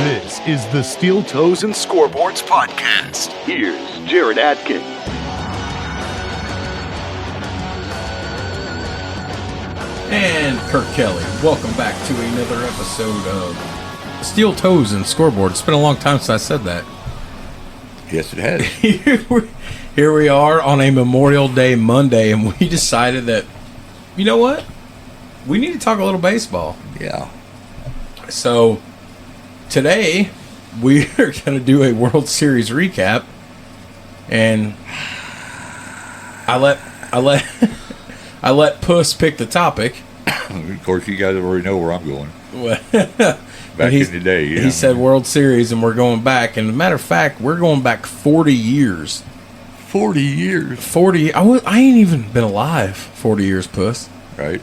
This is the Steel Toes and Scoreboards podcast. Here's Jared Atkins. And Kirk Kelly. Welcome back to another episode of Steel Toes and Scoreboard. It's been a long time since I said that. Yes, it has. Here we are on a Memorial Day Monday, and we decided that, you know what? We need to talk a little baseball. Yeah. So, today, we are going to do a World Series recap, and I let Puss pick the topic. Of course, you guys already know where I'm going. Back in the day, He said World Series, and we're going back. And as a matter of fact, we're going back 40 years. 40 years. 40. I ain't even been alive 40 years, Puss. Right.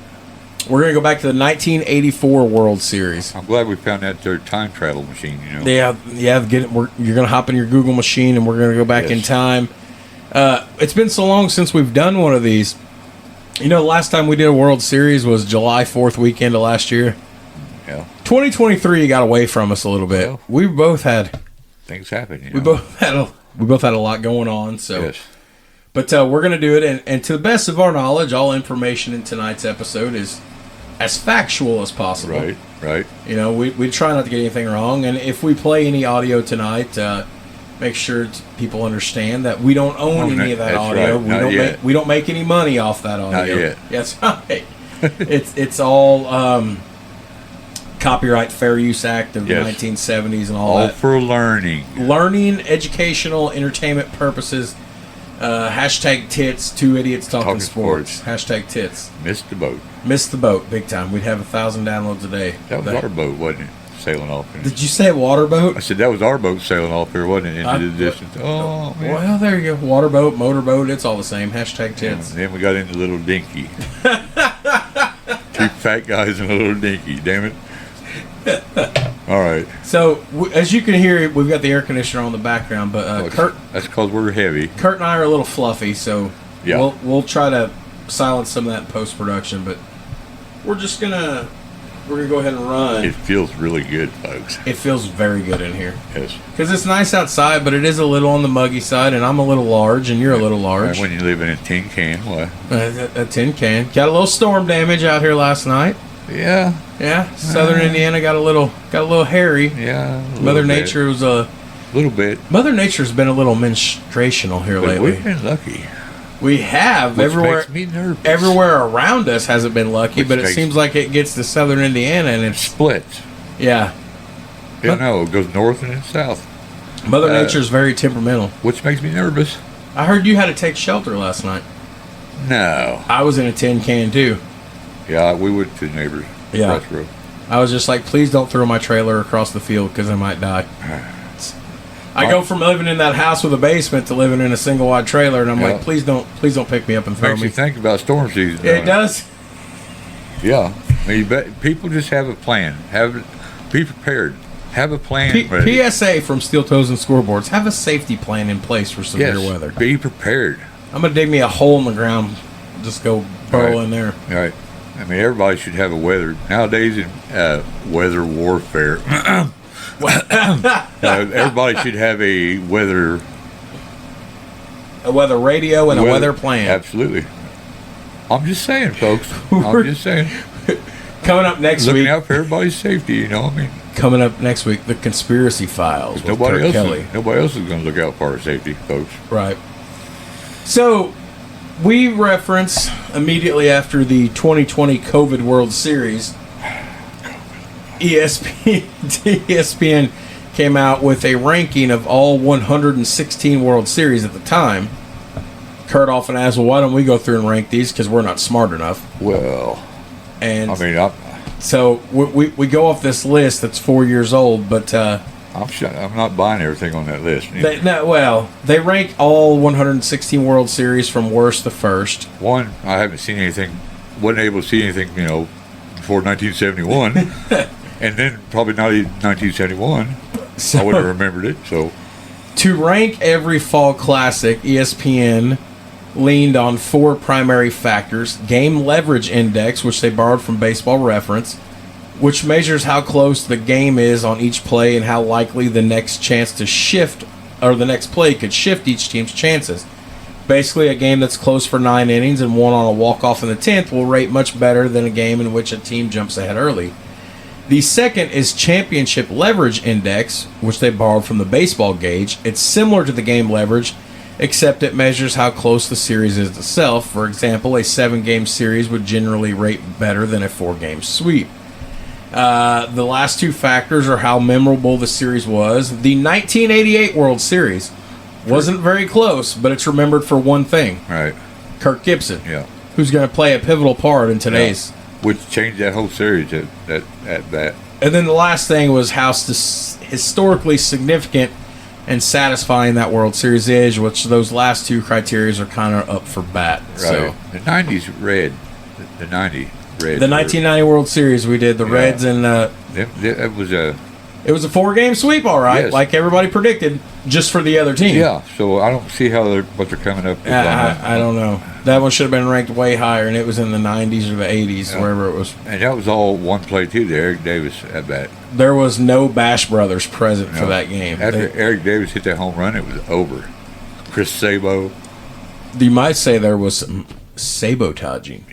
We're going to go back to the 1984 World Series. I'm glad we found that third time travel machine, you know. Yeah. You're going to hop in your Google machine, and we're going to go back in time. It's been so long since we've done one of these. You know, the last time we did a World Series was July 4th weekend of last year. Yeah. 2023 got away from us a little bit. Well, we both had things happen. You know? We both had a lot going on. So, yes. But we're going to do it, and to the best of our knowledge, all information in tonight's episode is as factual as possible. Right. You know, we try not to get anything wrong, and if we play any audio tonight, make sure people understand that we don't own any of that audio. Right. We don't make any money off that audio. Not yet. That's right. it's all Copyright Fair Use Act of the 1970s and all that. All for learning. Learning, educational, entertainment purposes. Hashtag tits, two idiots talking sports. Hashtag tits. Missed the boat. Missed the boat big time. We'd have 1,000 downloads a day. That was our boat, wasn't it? Sailing off. Did you say water boat? I said that was our boat sailing off here, wasn't it? Into the distance. Oh, man. Well, there you go. Water boat, motor boat, it's all the same. Hashtag tits. And then we got into little dinky. Two fat guys in a little dinky. Damn it. All right. So, as you can hear, we've got the air conditioner on the background, but Kurt... That's because we're heavy. Kurt and I are a little fluffy, so yeah. we'll try to silence some of that in post-production, but we're gonna go ahead and run. It feels really good, folks. It feels very good in here. Yes. Because it's nice outside, but it is a little on the muggy side, and I'm a little large, and you're a little large. And when you live in a tin can, what? A tin can. Got a little storm damage out here last night. Yeah. Yeah. Southern Indiana got a little hairy. Yeah. Mother Nature was a little bit. Mother Nature's been a little menstruational here lately. We've been lucky. We have. Which everywhere. Makes me nervous. Everywhere around us hasn't been lucky, Which but it seems like it gets to Southern Indiana and it splits. Yeah. Yeah, no, it goes north and then south. Mother Nature's very temperamental. Which makes me nervous. I heard you had to take shelter last night. No. I was in a tin can too. Yeah, we went to the neighbors. Yeah. I was just like, please don't throw my trailer across the field because I might die. I go from living in that house with a basement to living in a single wide trailer, and I'm like, please don't pick me up and throw Makes me. you think about storm season. It does. Yeah. I mean, people just have a plan. Be prepared. Have a plan. PSA from Steel Toes and Scoreboards: have a safety plan in place for severe weather. Be prepared. I'm gonna dig me a hole in the ground, just go burrow in there. Right. I mean, everybody should have a weather nowadays in weather warfare. Everybody should have a weather radio and a weather plan. Absolutely. I'm just saying, folks. I'm just saying. Coming up next week. Looking out for everybody's safety, you know. I mean, coming up next week, the Conspiracy Files with Kurt Kelly. Nobody else is going to look out for our safety, folks. Right. So, we reference immediately after the 2020 COVID World Series, ESPN came out with a ranking of all 116 World Series at the time. Kurt often asks, well, why don't we go through and rank these? Because we're not smart enough. Well, and I mean, so we go off this list that's 4 years old, but I'm not buying everything on that list. They rank all 116 World Series from worst to first. One, I haven't seen anything, wasn't able to see anything, before 1971, and then probably not even 1971. So, I would have remembered it. So, to rank every fall classic, ESPN leaned on four primary factors: game leverage index, which they borrowed from Baseball Reference, which measures how close the game is on each play and how likely the next chance to shift, or the next play could shift each team's chances. Basically, a game that's close for 9 innings and won on a walk-off in the 10th will rate much better than a game in which a team jumps ahead early. The second is Championship Leverage Index, which they borrowed from the baseball gauge. It's similar to the game leverage, except it measures how close the series is itself. For example, a 7-game series would generally rate better than a 4-game sweep. The last two factors are how memorable the series was. The 1988 World Series wasn't very close, but it's remembered for one thing. Right. Kirk Gibson. Yeah. Who's going to play a pivotal part in today's... Yeah. Which changed that whole series at that. And then the last thing was how historically significant and satisfying that World Series is, which those last two criteria are kind of up for bat. Right. So, the 90s red. The 90 red. The 1990 World Series we did, the Reds and... it was a... It was a 4-game sweep, all right, yes. like everybody predicted, just for the other team. Yeah, so I don't see how what they're coming up with. I don't know. That one should have been ranked way higher, and it was in the 90s or the 80s, wherever it was. And that was all one play, too, the Eric Davis at bat. There was no Bash Brothers present for that game. After Eric Davis hit that home run, it was over. Chris Sabo. You might say there was some sabotaging.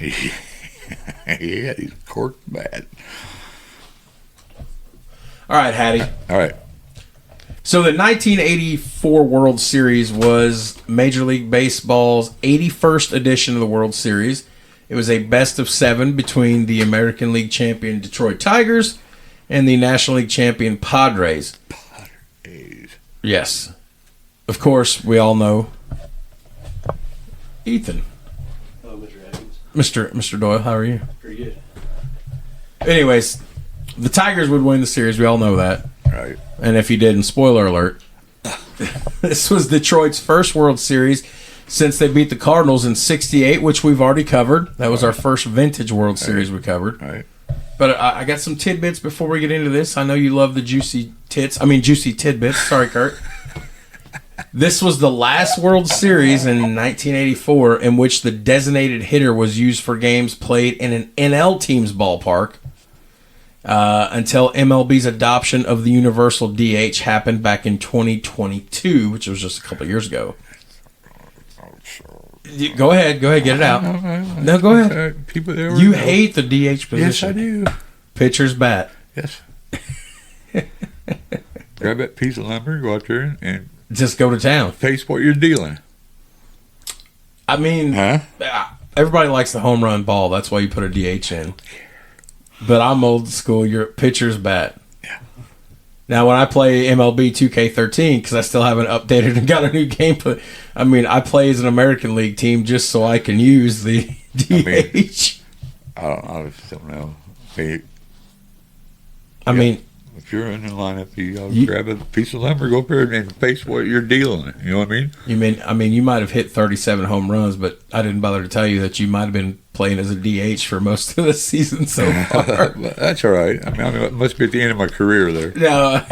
Yeah, he's corked bad. All right, Hattie. All right. So the 1984 World Series was Major League Baseball's 81st edition of the World Series. It was a best-of-7 between the American League champion Detroit Tigers and the National League champion Padres. Padres. Yes. Of course, we all know Ethan. Hello, Mr. Evans. Mr. Doyle, how are you? Pretty good. Anyways, the Tigers would win the series. We all know that. Right. And if you didn't, spoiler alert. This was Detroit's first World Series since they beat the Cardinals in '68, which we've already covered. That was our first vintage World Series we covered. Right. But I got some tidbits before we get into this. I know you love the juicy tidbits. Sorry, Kurt. This was the last World Series in 1984 in which the designated hitter was used for games played in an NL team's ballpark. Until MLB's adoption of the universal DH happened back in 2022, which was just a couple of years ago. Go ahead, get it out. No, go ahead. You hate the DH position. Yes, I do. Pitcher's bat. Yes. Grab that piece of lumber, go out there and just go to town. face what you're dealing. I mean, everybody likes the home run ball. That's why you put a DH in. But I'm old school. You're pitcher's bat. Yeah. Now, when I play MLB 2K13, because I still haven't updated and got a new gameplay, I mean, I play as an American League team just so I can use the DH. I just don't know. I mean, if you're in the lineup, you grab a piece of lumber, go up there and face what you're dealing. You know what I mean? You might have hit 37 home runs, but I didn't bother to tell you that you might have been playing as a DH for most of the season so far. That's all right. I mean, it must be at the end of my career there. No.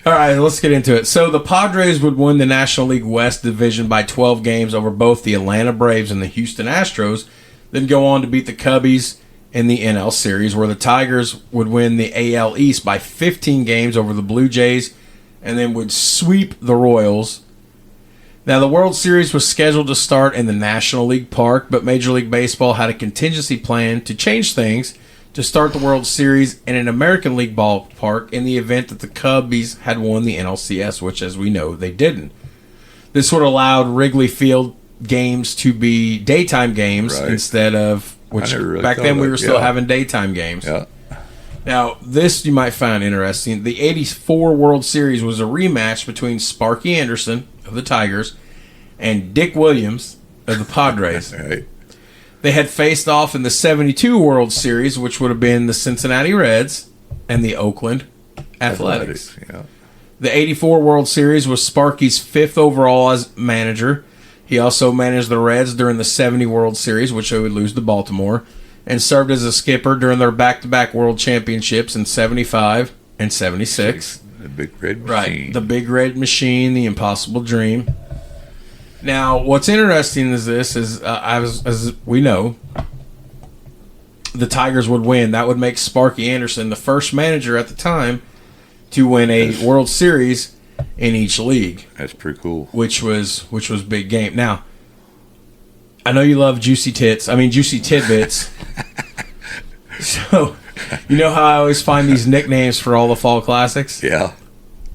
All right, let's get into it. So the Padres would win the National League West division by 12 games over both the Atlanta Braves and the Houston Astros, then go on to beat the Cubbies in the NL Series, where the Tigers would win the AL East by 15 games over the Blue Jays and then would sweep the Royals. Now, the World Series was scheduled to start in the National League Park, but Major League Baseball had a contingency plan to change things to start the World Series in an American League ballpark in the event that the Cubbies had won the NLCS, which, as we know, they didn't. This would have allowed Wrigley Field games to be daytime games instead of... Which really back then we were still having daytime games. Yeah. Now, this you might find interesting. The 84 World Series was a rematch between Sparky Anderson of the Tigers and Dick Williams of the Padres. Right. They had faced off in the 72 World Series, which would have been the Cincinnati Reds and the Oakland Athletics. Yeah. The 84 World Series was Sparky's 5th overall as manager. He also managed the Reds during the 70 World Series, which they would lose to Baltimore, and served as a skipper during their back-to-back World Championships in 75 and 76. The Big Red Machine. Right, the Big Red Machine, the Impossible Dream. Now, what's interesting is this, as we know, the Tigers would win. That would make Sparky Anderson the first manager at the time to win a World Series in each league. That's pretty cool. Which was big game. Now, I know you love juicy tidbits. So, you know how I always find these nicknames for all the fall classics? Yeah.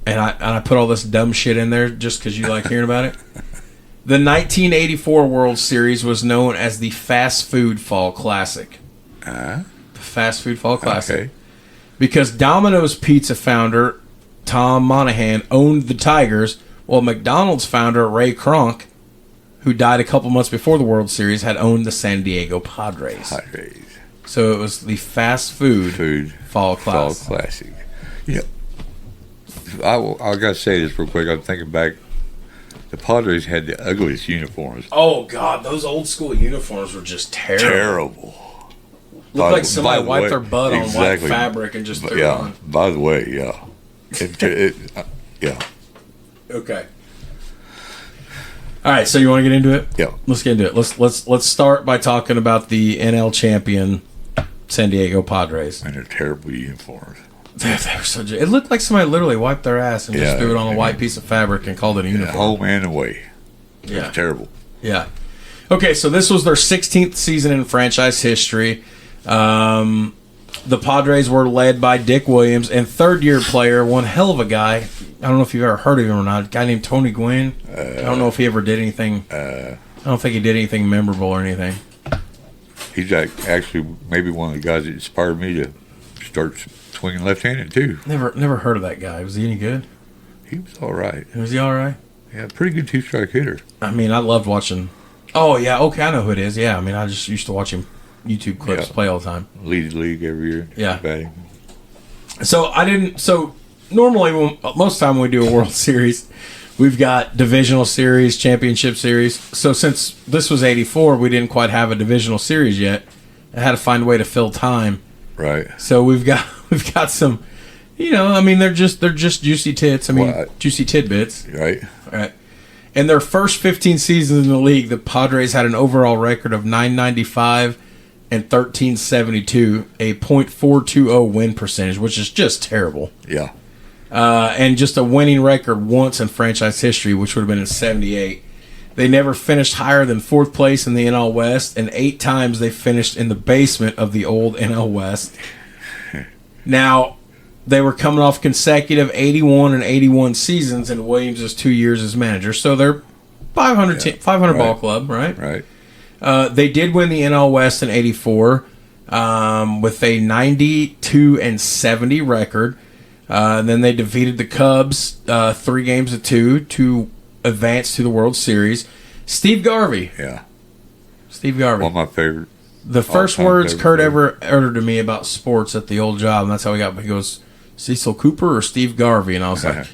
And I put all this dumb shit in there just because you like hearing about it. The 1984 World Series was known as the Fast Food Fall Classic. The Fast Food Fall Classic. Okay. Because Domino's Pizza founder Tom Monahan owned the Tigers, while McDonald's founder Ray Kroc, who died a couple months before the World Series, had owned the San Diego Padres. So it was the Fast Food Fall Classic. Yeah. I got to say this real quick. I'm thinking back. The Padres had the ugliest uniforms. Oh, God. Those old school uniforms were just terrible. Looked like somebody wiped their butt on white fabric and just threw it on. By the way, yeah. Yeah. Okay. All right, so you want to get into it? Yeah. Let's get into it. Let's start by talking about the NL champion San Diego Padres. And their terrible uniforms. They were it looked like somebody literally wiped their ass and just threw it on a white piece of fabric and called it a uniform. Home and away. Yeah. It's terrible. Yeah. Okay, so this was their 16th season in franchise history. The Padres were led by Dick Williams and third-year player, one hell of a guy. I don't know if you've ever heard of him or not. A guy named Tony Gwynn. I don't know if he ever did anything. I don't think he did anything memorable or anything. He's actually maybe one of the guys that inspired me to start swinging left-handed too. Never heard of that guy. Was he any good? He was all right. Was he all right? Yeah, pretty good two-strike hitter. I mean, I loved watching. Oh yeah, okay, I know who it is. Yeah, I mean, I just used to watch him YouTube clips play all the time. Leads the league every year. Yeah. Batting. So normally, most of the time when we do a World Series, we've got divisional series, championship series. So since this was '84, we didn't quite have a divisional series yet. I had to find a way to fill time. Right. So we've got some, I mean, they're just juicy tits. I mean, juicy tidbits. Right. Right. In their first 15 seasons in the league, the Padres had an overall record of .995 and 1372, a .420 win percentage, which is just terrible. Yeah. And just a winning record once in franchise history, which would have been in '78. They never finished higher than fourth place in the NL West, and 8 times they finished in the basement of the old NL West. Now, they were coming off consecutive 81 and 81 seasons in Williams' 2 years as manager, so they're 500 ball club, right? Right. They did win the NL West in '84 with a 92 and 70 record. Then they defeated the Cubs 3-2 to advance to the World Series. Steve Garvey. Yeah. Steve Garvey. One of my favorite. The first words Kurt ever uttered to me about sports at the old job, and that's how we got. He goes, Cecil Cooper or Steve Garvey? And I was like,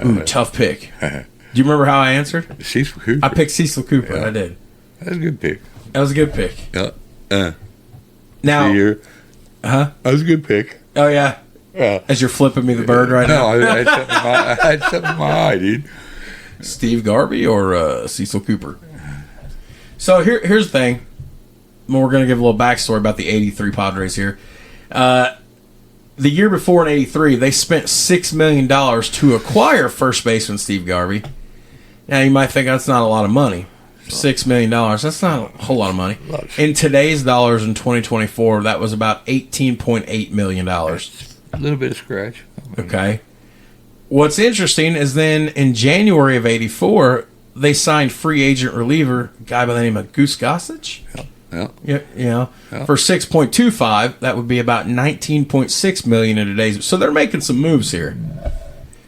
ooh, tough pick. Do you remember how I answered? Cecil Cooper. I picked Cecil Cooper. Yeah. I did. That was a good pick. That was a good pick. Yeah. Now, that was a good pick. Oh yeah. Yeah. As you're flipping me the bird right now. No, I had something in my eye, dude. Steve Garvey or Cecil Cooper. So here's the thing. We're going to give a little backstory about the '83 Padres here. The year before in '83, they spent $6 million to acquire first baseman Steve Garvey. Now you might think that's not a lot of money. $6 million. That's not a whole lot of money. In today's dollars in 2024, that was about $18.8 million. A little bit of scratch. Okay. What's interesting is then in January of '84, they signed free agent reliever, a guy by the name of Goose Gossage. Yeah. For $6.25, that would be about $19.6 million in today's. So they're making some moves here.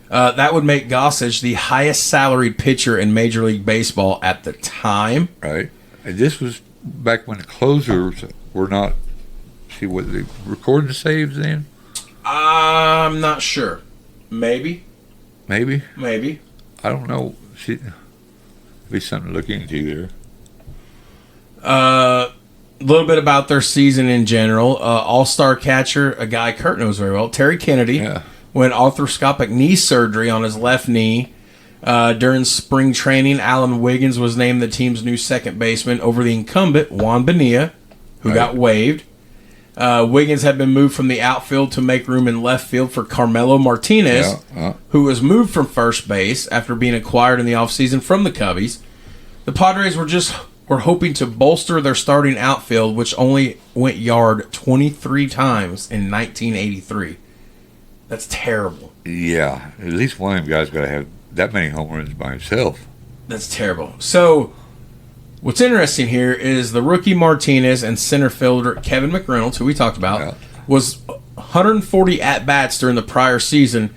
That would make Gossage the highest salaried pitcher in Major League Baseball at the time. Right. And this was back when the closers were not. See what they recording saves then. I'm not sure. Maybe. I don't know. See, be something to look into there. A little bit about their season in general. All-star catcher, a guy Kurt knows very well, Terry Kennedy, went arthroscopic knee surgery on his left knee. During spring training, Alan Wiggins was named the team's new second baseman over the incumbent, Juan Bonilla, who got waived. Wiggins had been moved from the outfield to make room in left field for Carmelo Martinez, who was moved from first base after being acquired in the offseason from the Cubbies. The Padres were hoping to bolster their starting outfield, which only went yard 23 times in 1983. That's terrible. Yeah, at least one of them guys got to have that many home runs by himself. That's terrible. So, what's interesting here is the rookie Martinez and center fielder Kevin McReynolds, who we talked about, was 140 at-bats during the prior season,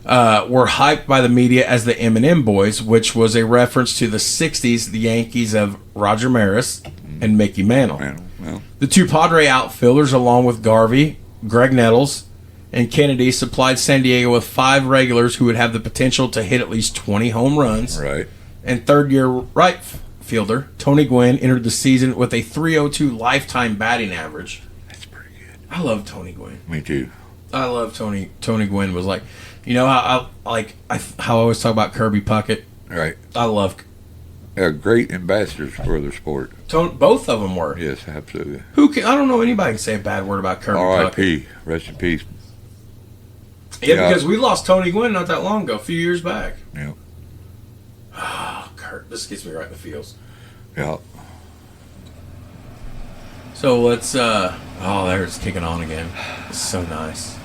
were hyped by the media as the M&M Boys, which was a reference to the 60s, the Yankees of Roger Maris and Mickey Mantle. The two Padre outfielders, along with Garvey, Greg Nettles, and Kennedy, supplied San Diego with 5 regulars who would have the potential to hit at least 20 home runs. Right. And third-year right fielder Tony Gwynn entered the season with a .302 lifetime batting average. That's pretty good. I love Tony Gwynn. Me too. I love Tony. Tony Gwynn was like, you know how I always talk about Kirby Puckett. Right. I love. They're great ambassadors for their sport. Both of them were. Yes, absolutely. I don't know anybody can say a bad word about Kirby Puckett. R.I.P. Rest in peace. Yeah, because we lost Tony Gwynn not that long ago, a few years back. Yeah. Oh, Kurt, this gets me right in the feels. Yeah. So let's. There it's kicking on again. It's so nice.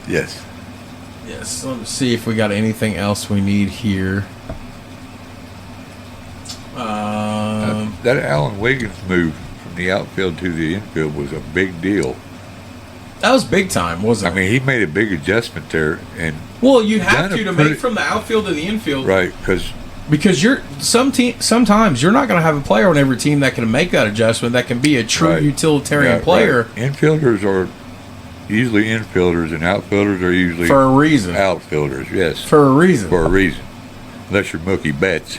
Yes. Yes. Let me see if we got anything else we need here. That Alan Wiggins move from the outfield to the infield was a big deal. That was big time, wasn't it? I mean, he made a big adjustment there, and you have to make from the outfield to the infield, right? Because you're sometimes you're not going to have a player on every team that can make that adjustment. That can be a true utilitarian player. Right. Infielders are usually infielders, and outfielders are usually for a reason. Outfielders, yes, for a reason. Unless you're Mookie Betts.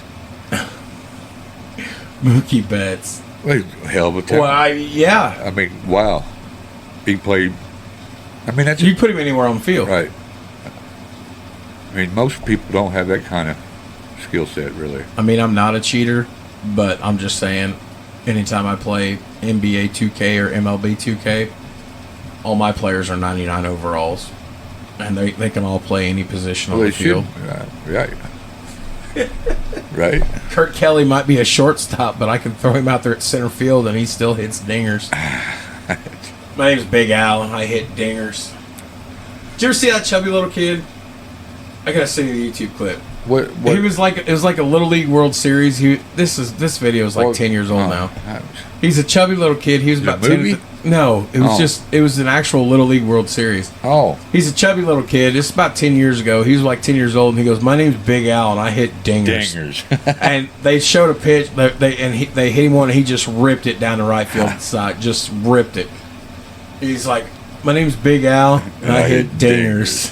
Mookie Betts. Well, hell of a time. Well, yeah. I mean, wow. He played. I mean, that's you put him anywhere on the field, right? I mean, most people don't have that kind of skill set, really. I mean, I'm not a cheater, but I'm just saying, anytime I play NBA 2K or MLB 2K, all my players are 99 overalls, and they can all play any position on the field. Right. Right. Kurt Kelly might be a shortstop, but I can throw him out there at center field, and he still hits dingers. My name's Big Al, and I hit dingers. Did you ever see that chubby little kid? I gotta send you the YouTube clip. What? He was like, it was like a Little League World Series. This video is like 10 years old now. He's a chubby little kid. He was about 10. No, it was it was an actual Little League World Series. Oh. He's a chubby little kid. It's about 10 years ago. He was like 10 years old, and he goes, "My name's Big Al, and I hit dingers." And they showed a pitch. They hit him one, and he just ripped it down the right field side. Just ripped it. He's like, "My name's Big Al, and I hit dingers."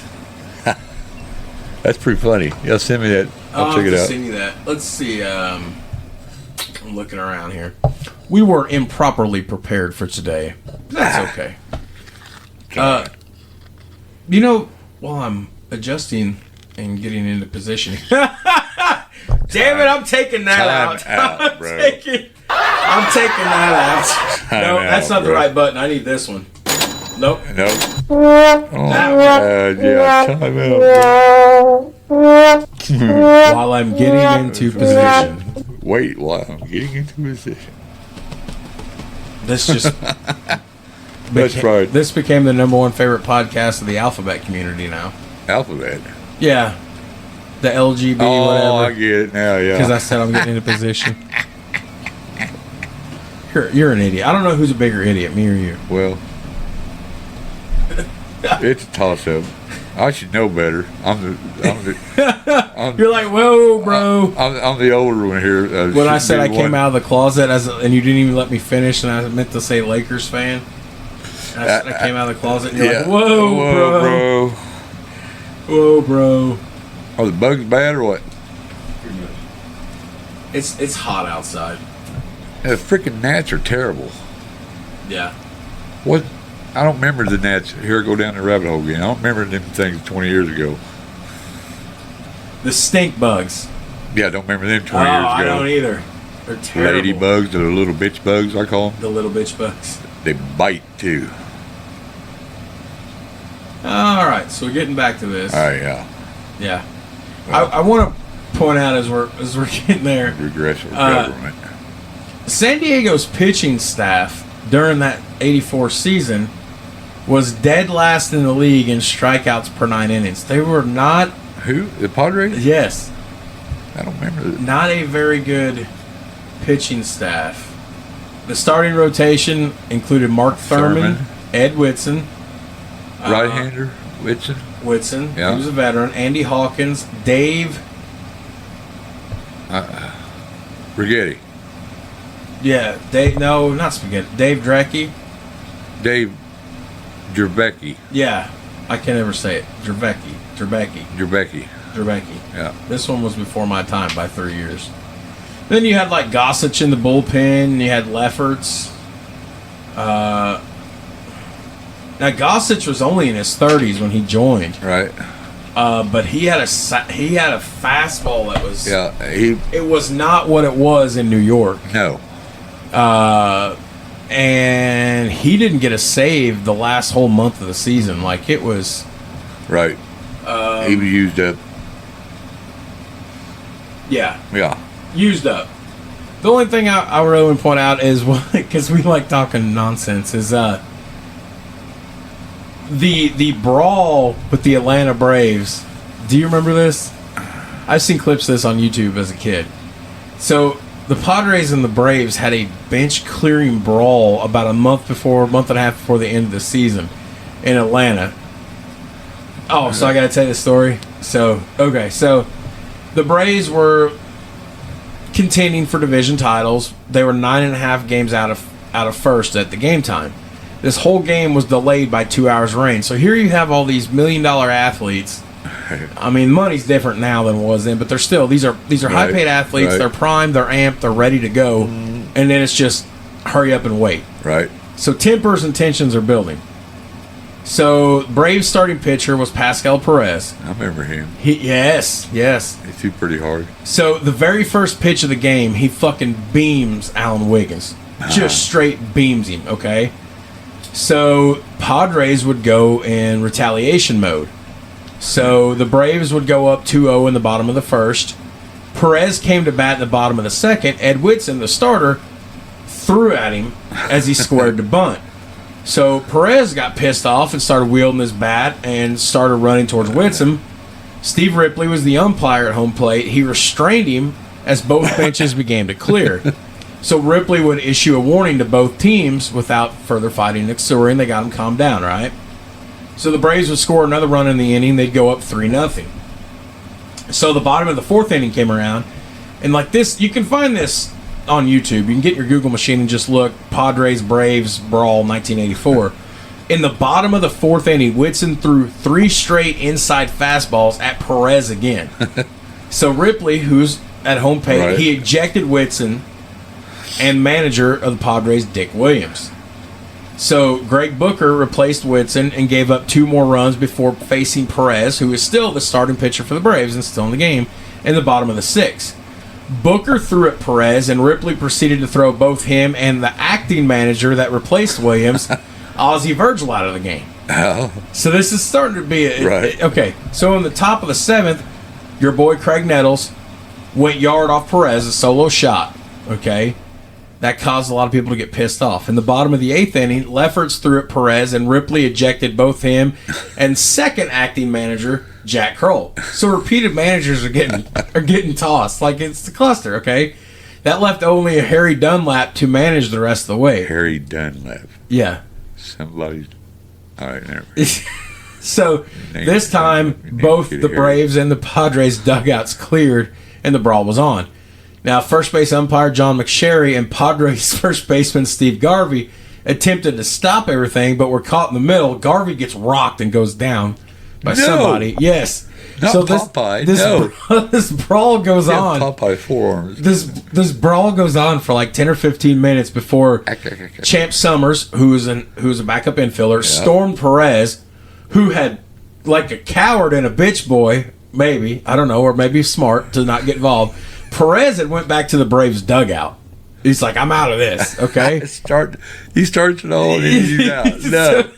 That's pretty funny. Yeah, send me that. I'll check it out. Send you that. Let's see. I'm looking around here. We were improperly prepared for today. That's okay. While I'm adjusting and getting into position. Damn it! I'm taking that out. I'm taking that out. No, that's not the right button. I need this one. Nope. Nope. Yeah, time out. While I'm getting into position. Wait, while I'm getting into position. This just That's right. This became the #1 favorite podcast of the alphabet community now. Alphabet? Yeah. The LGB, whatever. Oh, I get it now, yeah. Because I said I'm getting into position. You're an idiot. I don't know who's a bigger idiot, me or you. Well, it's a toss-up. I should know better. You're like, whoa, bro. I'm the older one here. When I said I came out of the closet, and you didn't even let me finish, and I meant to say Lakers fan. I came out of the closet, and you're like, whoa, bro. Whoa, bro. Are the bugs bad or what? It's hot outside. The freaking gnats are terrible. Yeah. What? I don't remember the gnats. Here I go down the rabbit hole again. I don't remember them things 20 years ago. The stink bugs. Yeah, I don't remember them 20 years ago. I don't either. They're terrible. Ladybugs, or the little bitch bugs, I call them. The little bitch bugs. They bite, too. All right, so getting back to this. All right, yeah. Yeah. I want to point out as we're getting there. Regressive government. San Diego's pitching staff during that 84 season was dead last in the league in strikeouts per 9 innings. They were not... Who? The Padres? Yes. I don't remember that. Not a very good pitching staff. The starting rotation included Mark Thurman. Ed Whitson. Right-hander, Whitson. Yeah. He was a veteran. Andy Hawkins. Dave... Spaghetti. Yeah, Dave... No, not Spaghetti. Dave Drecky. Dave Jervecki. Yeah, I can't ever say it. Jervecki. Yeah. This one was before my time by 3 years. Then you had like Gossage in the bullpen. And you had Lefferts. Now Gossage was only in his 30s when he joined. Right. But he had a fastball that was... Yeah. It was not what it was in New York. No. And he didn't get a save the last whole month of the season. Like, it was... Right. He was used up. Yeah. Yeah. Used up. The only thing I really want to point out is, because we like talking nonsense, is the brawl with the Atlanta Braves. Do you remember this? I've seen clips of this on YouTube as a kid. So... the Padres and the Braves had a bench-clearing brawl about a month and a half before the end of the season in Atlanta. Oh, so I got to tell you the story? So the Braves were contending for division titles. They were 9.5 games out of first at the game time. This whole game was delayed by 2 hours of rain. So here you have all these million-dollar athletes. I mean, money's different now than it was then, but they're still these are high-paid athletes. Right. They're primed, they're amped, they're ready to go, and then it's just hurry up and wait. Right. So tempers and tensions are building. So Braves starting pitcher was Pascal Perez. I remember him. Yes. He threw pretty hard. So the very first pitch of the game, he fucking beams Alan Wiggins, just straight beams him. Okay. So Padres would go in retaliation mode. So the Braves would go up 2-0 in the bottom of the first. Perez came to bat in the bottom of the second. Ed Whitson, the starter, threw at him as he squared the bunt. So Perez got pissed off and started wielding his bat and started running towards Whitson. Steve Ripley was the umpire at home plate. He restrained him as both benches began to clear. So Ripley would issue a warning to both teams without further fighting ensuing. They got him calmed down, right? So the Braves would score another run in the inning. They'd go up 3-0. So the bottom of the fourth inning came around. And like this, you can find this on YouTube. You can get your Google machine and just look Padres Braves Brawl 1984. In the bottom of the fourth inning, Whitson threw 3 straight inside fastballs at Perez again. So Ripley, who's at home plate, he ejected Whitson and manager of the Padres, Dick Williams. So Greg Booker replaced Whitson and gave up 2 more runs before facing Perez, who is still the starting pitcher for the Braves and still in the game, in the bottom of the 6th. Booker threw at Perez, and Ripley proceeded to throw both him and the acting manager that replaced Williams, Ozzie Virgil, out of the game. Oh. So this is starting to be okay. So in the top of the 7th, your boy Craig Nettles went yard off Perez, a solo shot. Okay. That caused a lot of people to get pissed off. In the bottom of the 8th inning, Lefferts threw at Perez, and Ripley ejected both him and second acting manager, Jack Kroll. So repeated managers are getting tossed. Like, it's the cluster, okay? That left only a Harry Dunlap to manage the rest of the way. Harry Dunlap. Yeah. Somebody's... All right, never. So this time, both the Braves and the Padres dugouts cleared, and the brawl was on. Now, first base umpire John McSherry and Padres first baseman Steve Garvey attempted to stop everything, but were caught in the middle. Garvey gets rocked and goes down by somebody. Yes. Not so Popeye. This brawl goes on. Popeye forearms. This brawl goes on for like 10 or 15 minutes before Champ Summers, who's a backup infielder, stormed Perez, who had, like a coward and a bitch boy, maybe, I don't know, or maybe smart to not get involved. Perez had went back to the Braves dugout. He's like, I'm out of this, okay? He starts it all and he's out. No.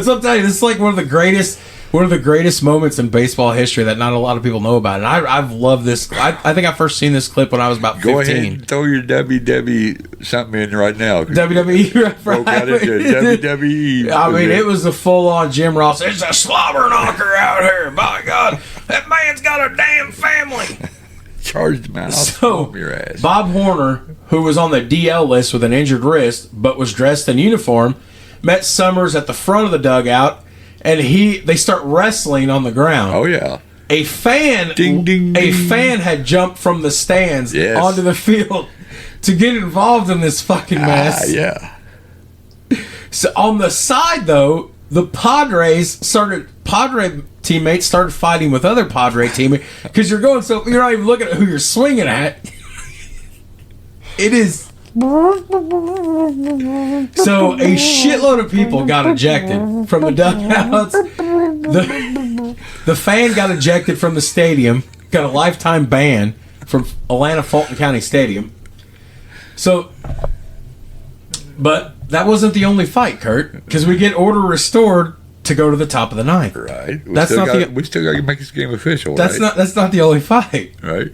That's what I'm telling you. This is like one of the greatest moments in baseball history that not a lot of people know about. And I've loved this. I think I first seen this clip when I was about 15. Go ahead and throw your WWE something in right now. WWE, right? WWE. I mean, it was a full-on Jim Ross. It's a slobber knocker out here. By God, that man's got a damn family. Charged him out. So, Your ass. Bob Horner, who was on the DL list with an injured wrist, but was dressed in uniform, met Summers at the front of the dugout, and they start wrestling on the ground. Oh yeah. A fan, ding, ding, a ding. fan had jumped from the stands Yes. onto the field to get involved in this fucking mess. Yeah. So on the side, though, the Padre teammates started fighting with other Padre teammates because you're not even looking at who you're swinging at. It is. So a shitload of people got ejected from the dugouts. The fan got ejected from the stadium, got a lifetime ban from Atlanta Fulton County Stadium. So, but that wasn't the only fight, Kurt, because we get order restored to go to the top of the ninth. Right. We still got to make this game official. That's not the only fight. Right.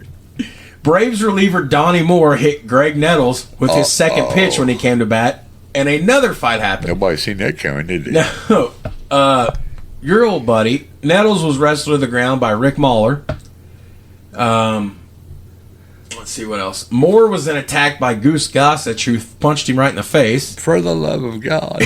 Braves reliever Donnie Moore hit Greg Nettles with his second pitch when he came to bat, and another fight happened. Nobody seen that coming, did they? No. Your old buddy, Nettles, was wrestled to the ground by Rick Mahler. Let's see what else. Moore was then attacked by Goose Gossett, who punched him right in the face. For the love of God.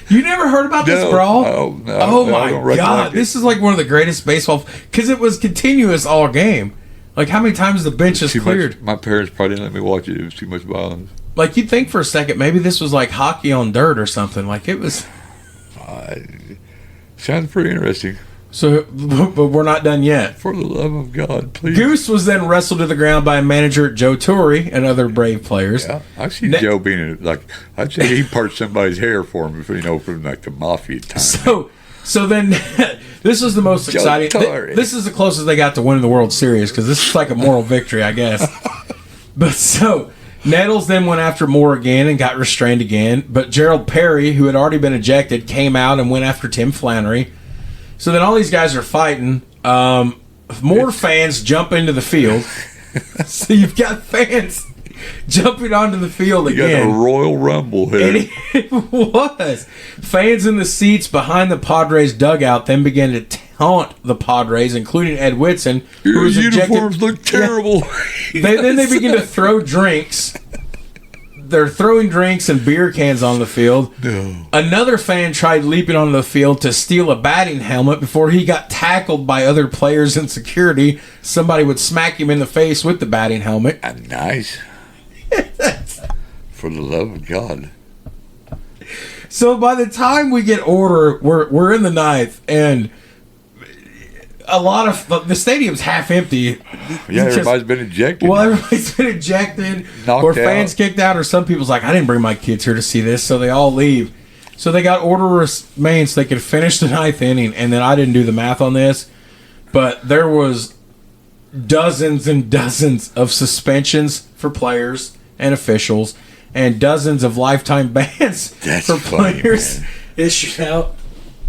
You never heard about this brawl? Oh my God. This is like one of the greatest baseball, because it was continuous all game. Like, how many times the bench is cleared? My parents probably didn't let me watch it. It was too much violence. Like, you'd think for a second maybe this was like hockey on dirt or something. Like, it was. Sounds pretty interesting. So, but we're not done yet. For the love of God, please. Goose was then wrestled to the ground by manager Joe Torre and other Brave players. Yeah, I've seen Joe being I'd say he parts somebody's hair for him, from like the mafia time. So then, this was the most exciting. This is the closest they got to winning the World Series, because this is like a moral victory, I guess. But so, Nettles then went after Moore again and got restrained again. But Gerald Perry, who had already been ejected, came out and went after Tim Flannery. So then all these guys are fighting. More fans jump into the field. So you've got fans jumping onto the field again. You got a Royal Rumble here. It was. Fans in the seats behind the Padres dugout then began to taunt the Padres, including Ed Whitson. Your uniforms look terrible. Yeah. Then they begin to throw drinks. They're throwing drinks and beer cans on the field. No. Another fan tried leaping onto the field to steal a batting helmet before he got tackled by other players and security. Somebody would smack him in the face with the batting helmet. Nice. For the love of God. So by the time we get order, we're in the ninth, and a lot of the stadium's half empty. Yeah, everybody's been ejected. Well, everybody's been ejected, or fans kicked out, or some people's like, I didn't bring my kids here to see this, so they all leave. So they got order remain so they could finish the ninth inning, and then I didn't do the math on this, but there was dozens and dozens of suspensions for players and officials, and dozens of lifetime bans for players issued out.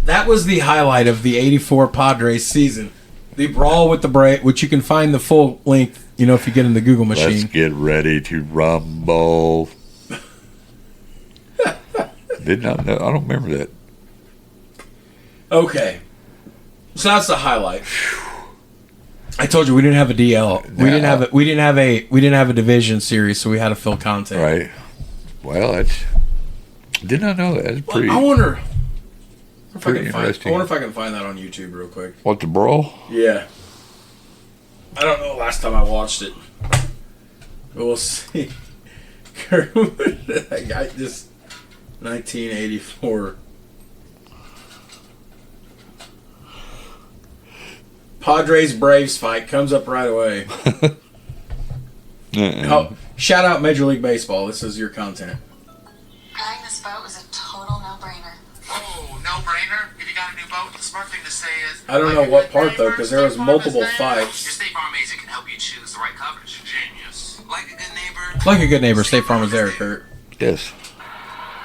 That was the highlight of the '84 Padres season. The brawl with the Braves, which you can find the full length, if you get in the Google machine. Let's get ready to rumble. Did not know. I don't remember that. Okay, so that's the highlight. I told you we didn't have a DL. We didn't have a division series, so we had to fill content. Right. Well, did not know that. That's pretty. I wonder. Pretty interesting. I wonder if I can find that on YouTube real quick. What, the brawl? Yeah. I don't know the last time I watched it. But we'll see. I got this 1984. Padres Braves fight comes up right away. Oh, shout out Major League Baseball. This is your content. Buying this boat was a total no-brainer. Oh, no-brainer? If you got a new boat, the smart thing to say is... I don't know what part, though, because there was multiple fights. Your State Farm agent can help you choose the right coverage. Genius. Like a good neighbor... Like a good neighbor, State Farm is there, Kurt. Yes.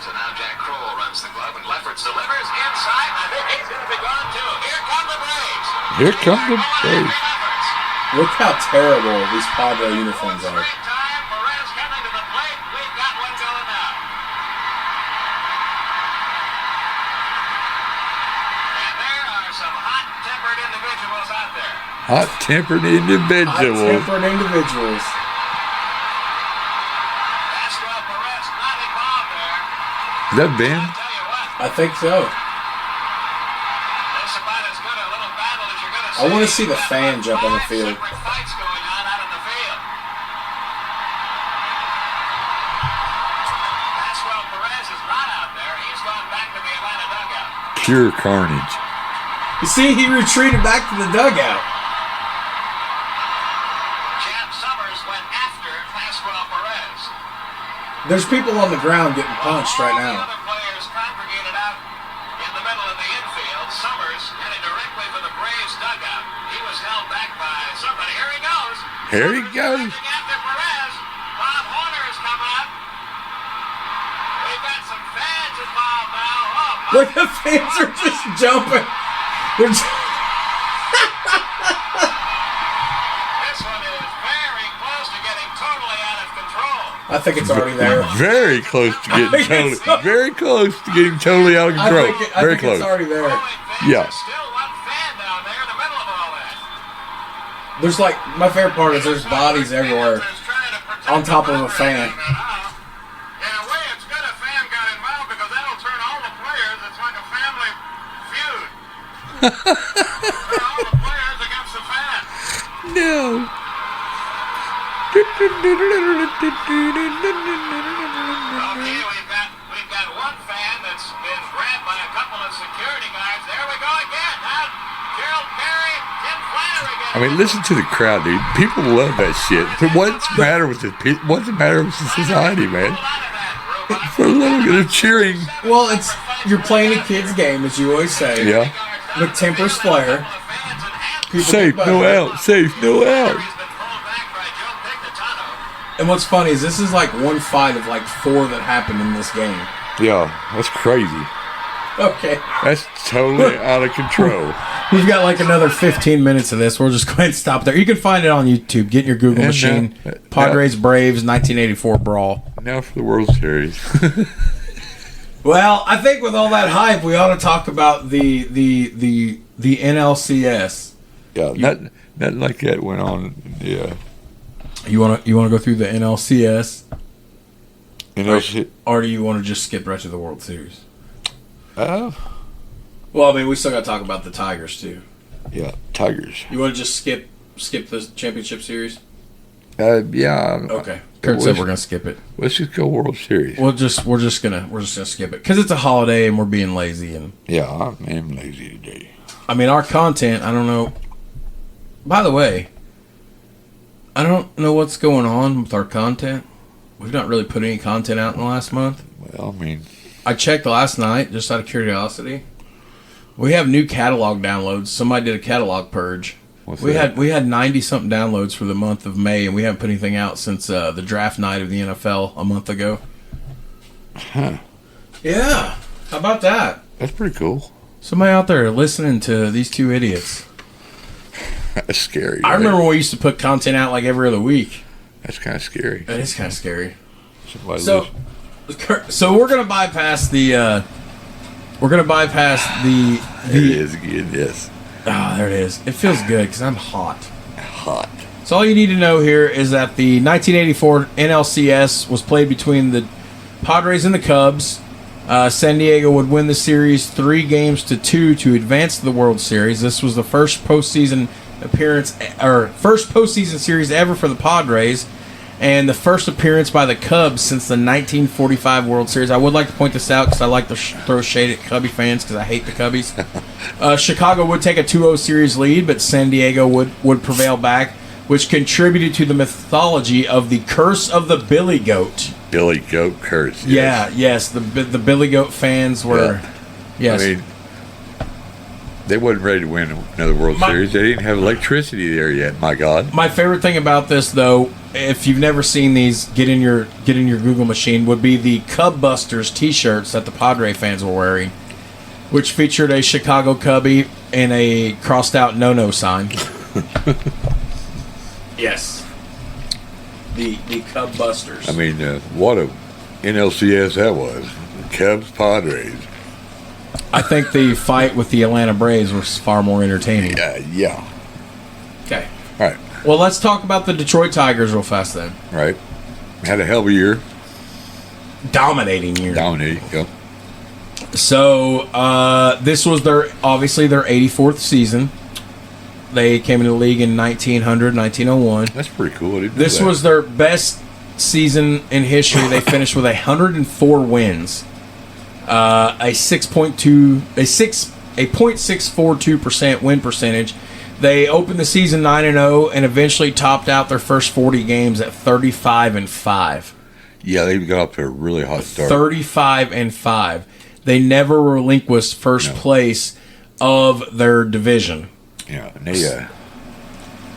So now Jack Kroll runs the glove, and left Roberts delivers inside. I think he's going to be gone too. Here come the Braves. Here come the Braves. Look how terrible these Padre uniforms are. Great time. Perez coming to the plate. We've got one going now. And there are some hot-tempered individuals out there. Hot-tempered individuals. Hot-tempered individuals. Pascual Perez not involved there. Is that Ben? I'll tell you what. I think so. That's about as good a little battle as you're going to see. I want to see the fan jump on the field. Separate fights going on out in the field. Pascual Perez is not out there. He's gone back to the Atlanta dugout. Pure carnage. You see, he retreated back to the dugout. Jam Summers went after Pascual Perez. There's people on the ground getting punched right All the now. other players congregated out in the middle of the infield. Summers headed directly for the Braves dugout. He was held back by somebody. Here he goes. Here he Summers goes. is after Perez. Bob Horner is coming up. We've got some fans involved now. Oh, Look, the fans are just jumping. They're this one is very close to getting totally out of control. I think it's already there. Very close to getting I think it's totally. Very close to getting totally out of I control. think, Very it's close. already there. Growing fans. Yeah. There's still one fan down there in the middle of all that. There's like, my favorite part is there's bodies everywhere on top of a fan. In a way, it's good a fan got involved because that'll turn all the players. It's like a family feud. Turn all the players against the fan. No. Okay, we've got one fan that's been grabbed by a couple of security guards. There we go again. Now, Gerald Perry, Tim Flannery. I mean, listen to the crowd, dude. People love that shit. But what's the matter with what's the matter with the society, man? For a little bit of cheering. Well, it's, you're playing a kid's game, as you always say. Yeah. With tempers flare. People Safe, get no butthurt. out. Safe, no out. And what's funny is this is like one fight of like 4 that happened in this game. Yeah, that's crazy. Okay. That's totally out of control. We've got like another 15 minutes of this. We'll just go ahead and stop there. You can find it on YouTube. Get in your Google And, machine. Padres Braves 1984 brawl. Now for the World Series. Well, I think with all that hype, we ought to talk about the NLCS. Yeah, nothing like that went on. Yeah. You wanna go through the NLCS, NLC. or do you want to just skip right to the World Series? Well, I mean, we still got to talk about the Tigers too. yeah, Tigers. You want to just skip the championship series? Yeah. Okay. Kurt said we're gonna skip it. Let's just go World Series. We're just gonna skip it because it's a holiday and we're being lazy. And Yeah, I am lazy today. I mean, our content. I don't know. By the way, I don't know what's going on with our content. We've not really put any content out in the last month. Well, I mean, I checked last night just out of curiosity. We have new catalog downloads. Somebody did a catalog purge. We had 90 something downloads for the month of May, and we haven't put anything out since the draft night of the NFL a month ago. Huh. Yeah, how about that? That's pretty cool. Somebody out there listening to these two idiots. That's scary. I right? remember when we used to put content out like every other week. That's kind of scary. That is kind of scary. Somebody So we're gonna bypass the. There it is again. Yes. Ah, there it is. It feels good because I'm hot. Hot. So all you need to know here is that the 1984 NLCS was played between the Padres and the Cubs. San Diego would win the series 3-2 to advance to the World Series. This was the first postseason series ever for the Padres, and the first appearance by the Cubs since the 1945 World Series. I would like to point this out because I like to throw shade at Cubby fans because I hate the Cubbies. Chicago would take a 2-0 series lead, but San Diego would prevail back, which contributed to the mythology of the curse of the Billy Goat. Billy Goat curse. Yes. Yeah, yes, the Billy Goat fans were. Yeah. Yes, I mean, they wasn't ready to win another World Series. They didn't have electricity there yet. My God. my favorite thing about this, though, if you've never seen these, get in your Google machine, would be the Cub Busters T-shirts that the Padre fans were wearing. which featured a Chicago Cubby and a crossed out no sign. Yes. The Cub Busters. I mean, what a NLCS that was. Cubs, Padres. I think the fight with the Atlanta Braves was far more entertaining. Yeah. Okay. All right. Well, let's talk about the Detroit Tigers real fast then. Right. Had a hell of a year. Dominating year. Dominating, yeah. So, this was their 84th season. They came into the league in 1901. That's pretty cool. This was their best season in history. They finished with 104 wins, a 0.642% win percentage. They opened the season 9-0 and eventually topped out their first 40 games at 35-5. Yeah, they got up to a really hot start. 35-5. They never relinquished first place of their division. Yeah, and they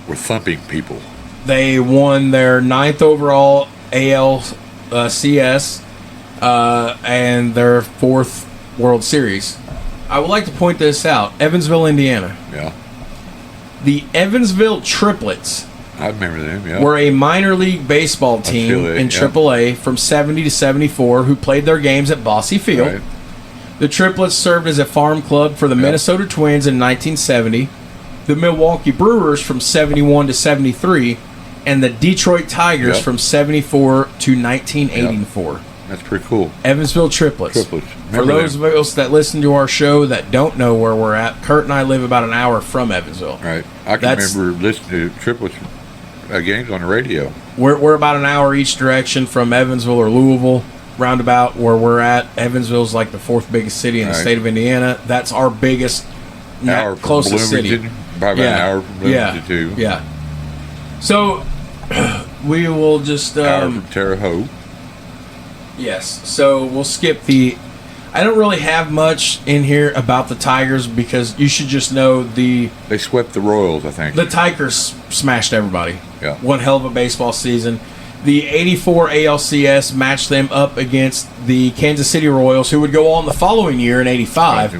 were thumping people. They won their 9th overall ALCS and their 4th World Series. I would like to point this out. Evansville, Indiana. Yeah. The Evansville Triplets I remember them, yeah. were a minor league baseball team in AAA from 70 to 74 who played their games at Bosse Field. Right. The Triplets served as a farm club for the Minnesota Twins in 1970, the Milwaukee Brewers from 71 to 73, and the Detroit Tigers from 74 to 1984. That's pretty cool. Evansville Triplets. For those of us that listen to our show that don't know where we're at, Kurt and I live about an hour from Evansville. Right. I can remember listening to Triplets games on the radio. We're about an hour each direction from Evansville or Louisville, roundabout where we're at. Evansville's like the 4th biggest city in the state of Indiana. That's our biggest, closest city. Probably an hour from Bloomington, too. Yeah. So, we will just... hour from Terre Haute. Yes. So, we'll skip the... I don't really have much in here about the Tigers because you should just know They swept the Royals, I think. The Tigers smashed everybody. Yeah. One hell of a baseball season. The 84 ALCS matched them up against the Kansas City Royals, who would go on the following year in 85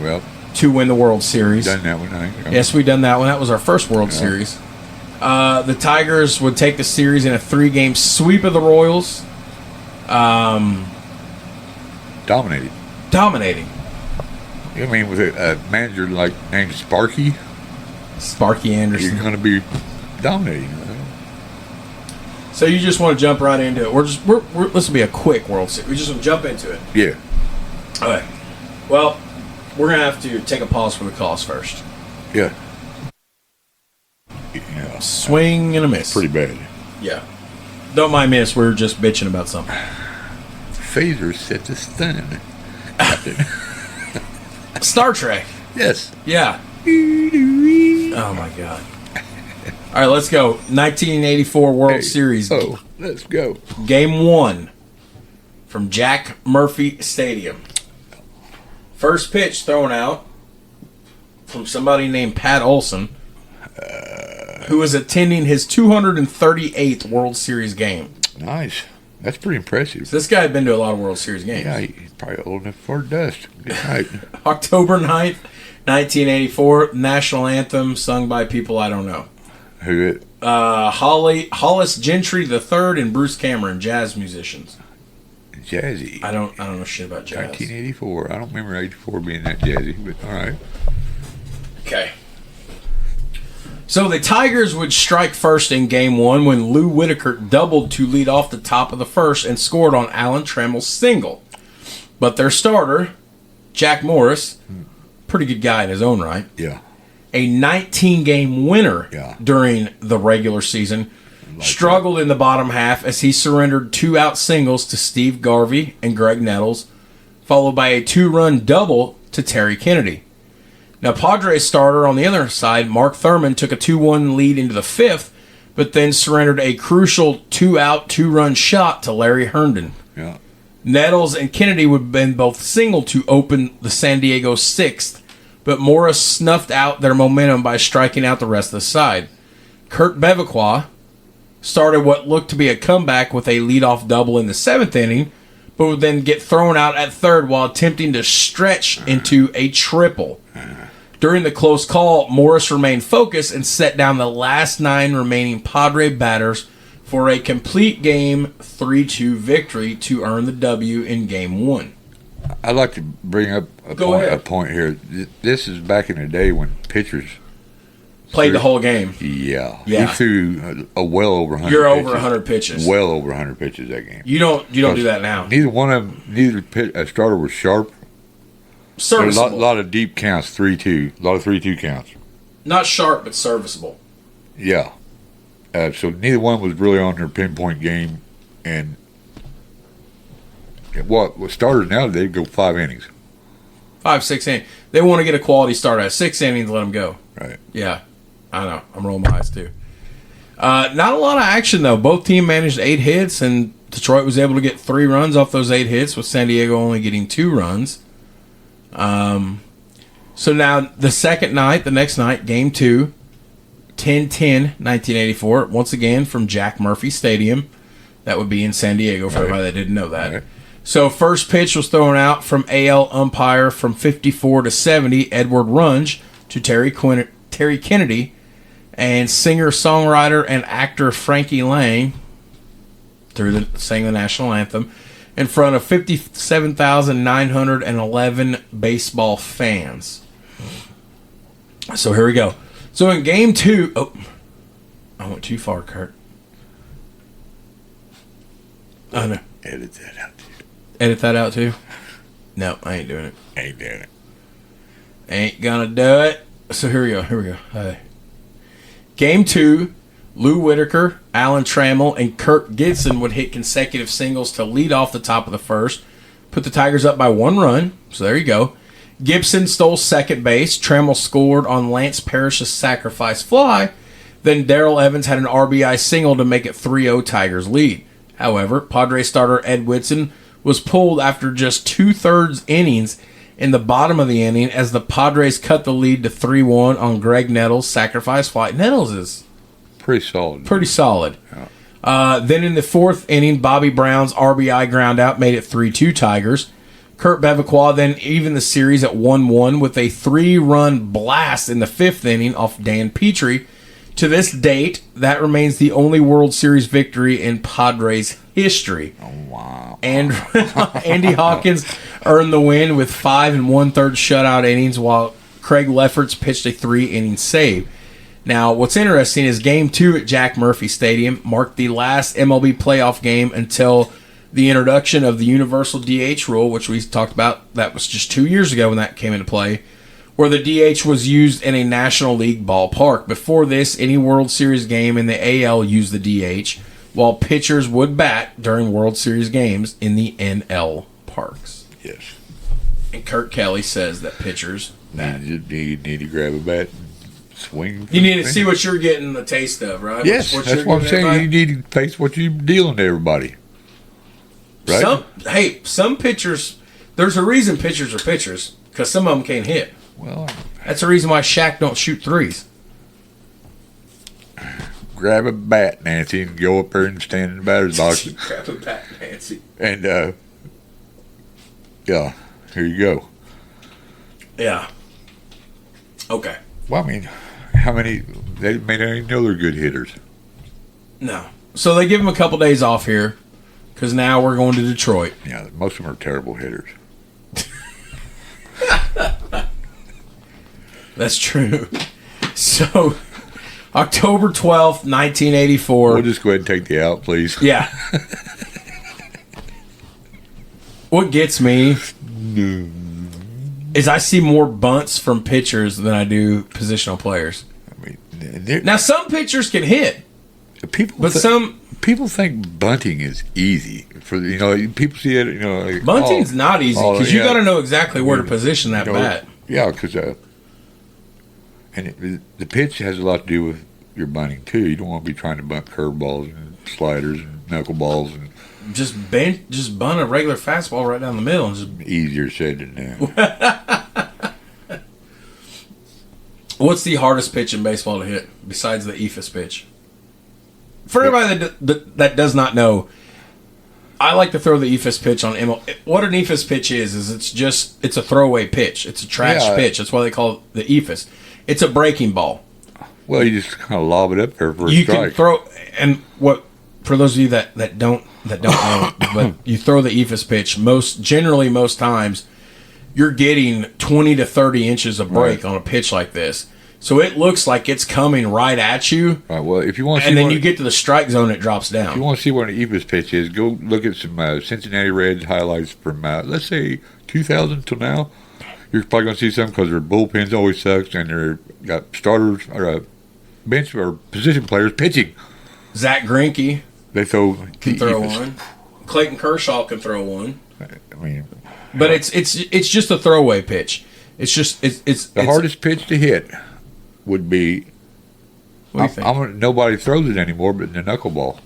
to win the World Series. Done that one, I think. Yeah. Yes, we done that one. That was our first World Series. The Tigers would take the series in a 3-game sweep of the Royals. Dominating. I mean, with a manager named Sparky Anderson, you're going to be dominating. So you just want to jump right into it. This will be a quick World Series. We just want to jump into it. Yeah. All right. Well, we're going to have to take a pause for the calls first. Yeah. Swing and a miss. Pretty bad. Yeah. Don't mind miss. We're just bitching about something. Phaser set to stun. Star Trek. Yes. Yeah. Oh, my God. All right, let's go. 1984 World Series. Oh, let's go. Game 1 from Jack Murphy Stadium. First pitch thrown out from somebody named Pat Olson, who was attending his 238th World Series game. Nice. That's pretty impressive. So this guy had been to a lot of World Series games. Yeah, he's probably old enough for dust. Good night. October 9th, 1984, national anthem sung by people I don't know. Who? Hollis Gentry III and Bruce Cameron, jazz musicians. Jazzy. I don't know shit about jazz. 1984. I don't remember 84 being that jazzy, but all right. Okay. So the Tigers would strike first in Game 1 when Lou Whitaker doubled to lead off the top of the first and scored on Alan Trammell's single. But their starter, Jack Morris, pretty good guy in his own right. Yeah. A 19-game winner during the regular season, struggled in the bottom half as he surrendered 2-out singles to Steve Garvey and Greg Nettles, followed by a 2-run double to Terry Kennedy. Now, Padres starter on the other side, Mark Thurman, took a 2-1 lead into the 5th, but then surrendered a crucial 2-out, 2-run shot to Larry Herndon. Yeah. Nettles and Kennedy would have been both single to open the San Diego 6th, but Morris snuffed out their momentum by striking out the rest of the side. Kurt Bevacqua started what looked to be a comeback with a leadoff double in the 7th inning, but would then get thrown out at third while attempting to stretch into a triple. During the close call, Morris remained focused and set down the last 9 remaining Padre batters for a complete game 3-2 victory to earn the W in Game 1. I'd like to bring up a point here. This is back in the day when pitchers played the whole game. Yeah. He threw well over 100 You're pitches. over 100 pitches. Well over 100 pitches that game. You don't do that now. Neither starter was sharp. Serviceable. A lot of deep counts, 3-2. A lot of 3-2 counts. Not sharp, but serviceable. Yeah. So neither one was really on their pinpoint game. And what starters now, they go 5 innings. 5-6 innings. They want to get a quality start at 6 innings, let them go. Right. Yeah. I know. I'm rolling my eyes, too. Not a lot of action, though. Both teams managed 8 hits, and Detroit was able to get 3 runs off those 8 hits, with San Diego only getting 2 runs. So now the next night, Game 2, 10-10, 1984, once again from Jack Murphy Stadium. That would be in San Diego for everybody that didn't know that. Right. So first pitch was thrown out from AL umpire from 54 to 70, Edward Runge, to Terry Kennedy, and singer-songwriter and actor Frankie Lang sang the national anthem in front of 57,911 baseball fans. So here we go. So in Game 2... Oh, I went too far, Kurt. Oh, no. Edit that out, too. Edit that out, too? No, I ain't doing it. Ain't doing it. Ain't gonna do it. So here we go. Game 2, Lou Whitaker, Alan Trammell, and Kirk Gibson would hit consecutive singles to lead off the top of the first, put the Tigers up by 1 run. So there you go. Gibson stole second base. Trammell scored on Lance Parrish's sacrifice fly. Then Darrell Evans had an RBI single to make it 3-0 Tigers lead. However, Padres starter Ed Whitson was pulled after just 2/3 innings in the bottom of the inning as the Padres cut the lead to 3-1 on Greg Nettles' sacrifice fly. Nettles is pretty solid. Yeah. Then in the 4th inning, Bobby Brown's RBI ground out made it 3-2 Tigers. Kurt Bevacqua then evened the series at 1-1 with a 3-run blast in the 5th inning off Dan Petrie. To this date, that remains the only World Series victory in Padres history. Oh, wow. And Andy Hawkins earned the win with 5 1/3 shutout innings, while Craig Lefferts pitched a 3-inning save. Now, what's interesting is Game 2 at Jack Murphy Stadium marked the last MLB playoff game until the introduction of the universal DH rule, which we talked about. That was just 2 years ago when that came into play, where the DH was used in a National League ballpark. Before this, any World Series game in the AL used the DH, while pitchers would bat during World Series games in the NL parks. Yes. And Kurt Kelly says that pitchers bat. You need to grab a bat and swing. You need to see what you're getting the taste of, right? Yes, that's what I'm saying. Everybody. You need to face what you're dealing to everybody. Right? Some pitchers, there's a reason pitchers are pitchers, because some of them can't hit. Well, that's the reason why Shaq don't shoot threes. Grab a bat, Nancy, and go up there and stand in the batter's box. Grab a bat, Nancy. And, yeah, here you go. Yeah. Okay. Well, I mean, how many, they may not even know they're good hitters. No. So they give them a couple days off here, because now we're going to Detroit. Yeah, most of them are terrible hitters. That's true. So, October 12th, 1984. We'll just go ahead and take the out, please. Yeah. What gets me is I see more bunts from pitchers than I do positional players. I mean, now, some pitchers can hit, people think bunting is easy. People see it. Like, bunting's not easy because you got to know exactly where to position that bat. Yeah, because the pitch has a lot to do with your bunting too. You don't want to be trying to bunt curveballs and sliders and knuckleballs and just bunt a regular fastball right down the middle and just easier said than done. What's the hardest pitch in baseball to hit besides the eephus pitch? For everybody that does not know, I like to throw the eephus pitch on MLB. What an eephus pitch is it's a throwaway pitch. It's a trash pitch. That's why they call it the eephus. It's a breaking ball. Well, you just kind of lob it up there for a you strike. Can throw, and what for those of you that don't know, but you throw the eephus pitch. Most times, you're getting 20 to 30 inches of break on a pitch like this. So it looks like it's coming right at you. Right. Well, if you want to see, and then you get to the strike zone, it drops down. If you want to see what an eephus pitch is, go look at some Cincinnati Reds highlights from let's say 2000 till now. You're probably going to see some because their bullpens always sucks, and they're got starters or bench or position players pitching. Zach Greinke can throw one. Clayton Kershaw can throw one. I mean, but it's just a throwaway pitch. It's just it's the hardest pitch to hit would be. Nobody throws it anymore, but the knuckleball.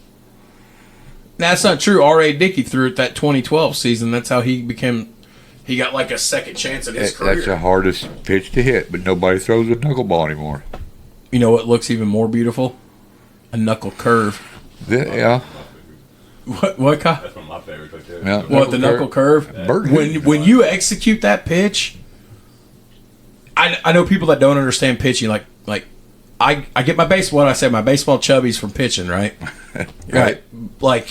That's not true. R.A. Dickey threw it that 2012 season. That's how he became. He got like a second chance at his career. That's the hardest pitch to hit, but nobody throws a knuckleball anymore. You know what looks even more beautiful? A knuckle curve. Yeah. What Kyle? That's one of my favorites right there. Yeah, what, the knuckle curve? When you execute that pitch, I know people that don't understand pitching. Like I get my baseball. What I say, my baseball chubbies from pitching, right? Right. Like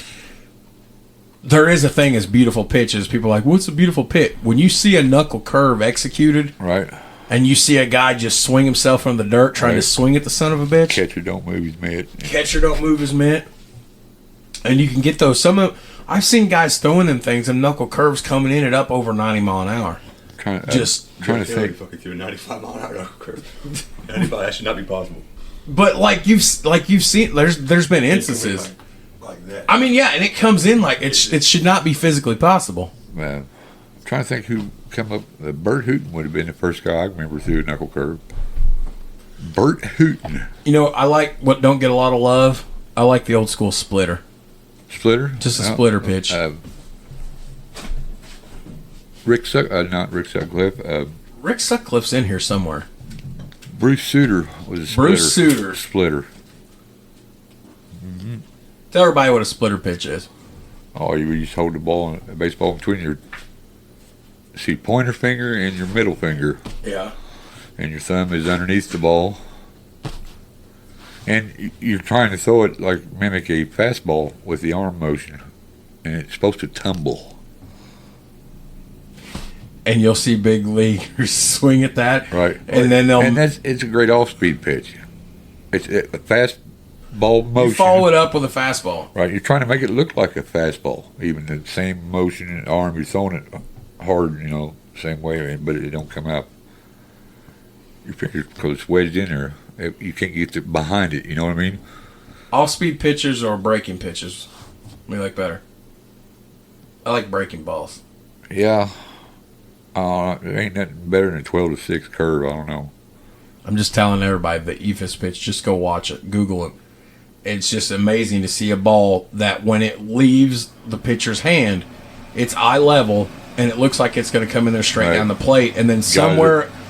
there is a thing as beautiful pitches. People are like, what's a beautiful pitch? When you see a knuckle curve executed, right, and you see a guy just swing himself from the dirt trying to swing at the son of a bitch. Catcher don't move his mitt. Catcher don't move his mitt. And you can get those. I've seen guys throwing them things and knuckle curves coming in at up over 90 mile an hour. Trying to think. Fucking through a 95 mile an hour knuckle curve. 95, that should not be possible. But like you've seen, there's been instances. Like that. I mean, yeah, and it comes in like it should not be physically possible. Man, I'm trying to think who come up. Bert Hooton would have been the first guy I remember through a knuckle curve. Bert Hooton. You know, I like what don't get a lot of love. I like the old school splitter. Splitter? Just a splitter pitch. Not Rick Sutcliffe. Rick Sutcliffe's in here somewhere. Bruce Sutter was a splitter. Bruce Sutter. Splitter. Mm-hmm. Tell everybody what a splitter pitch is. Oh, you just hold a baseball between your pointer finger and your middle finger. Yeah. And your thumb is underneath the ball. And you're trying to throw it like mimic a fastball with the arm motion. And it's supposed to tumble. And you'll see big leaguers swing at that. Right. And then it's a great off-speed pitch. It's a fastball motion. You follow it up with a fastball. Right. You're trying to make it look like a fastball. Even the same motion and arm, you're throwing it hard, same way, but it don't come out. Because it's wedged in there. You can't get behind it, you know what I mean? Off-speed pitches or breaking pitches? What do you like better? I like breaking balls. Yeah. There ain't nothing better than a 12-6 curve. I don't know. I'm just telling everybody the eephus pitch. Just go watch it. Google it. It's just amazing to see a ball that when it leaves the pitcher's hand, it's eye level, and it looks like it's going to come in there straight down the plate. And then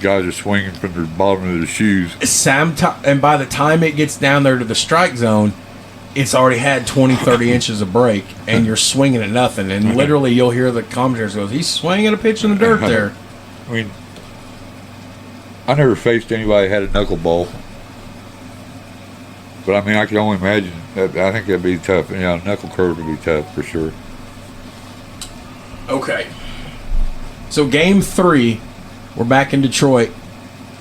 Guys are swinging from the bottom of their shoes. And by the time it gets down there to the strike zone, it's already had 20, 30 inches of break, and you're swinging at nothing. And literally, you'll hear the commentators go, he's swinging a pitch in the dirt there. I mean, I never faced anybody that had a knuckleball. But, I mean, I can only imagine. I think that'd be tough. A knuckle curve would be tough for sure. Okay. So, Game 3, we're back in Detroit.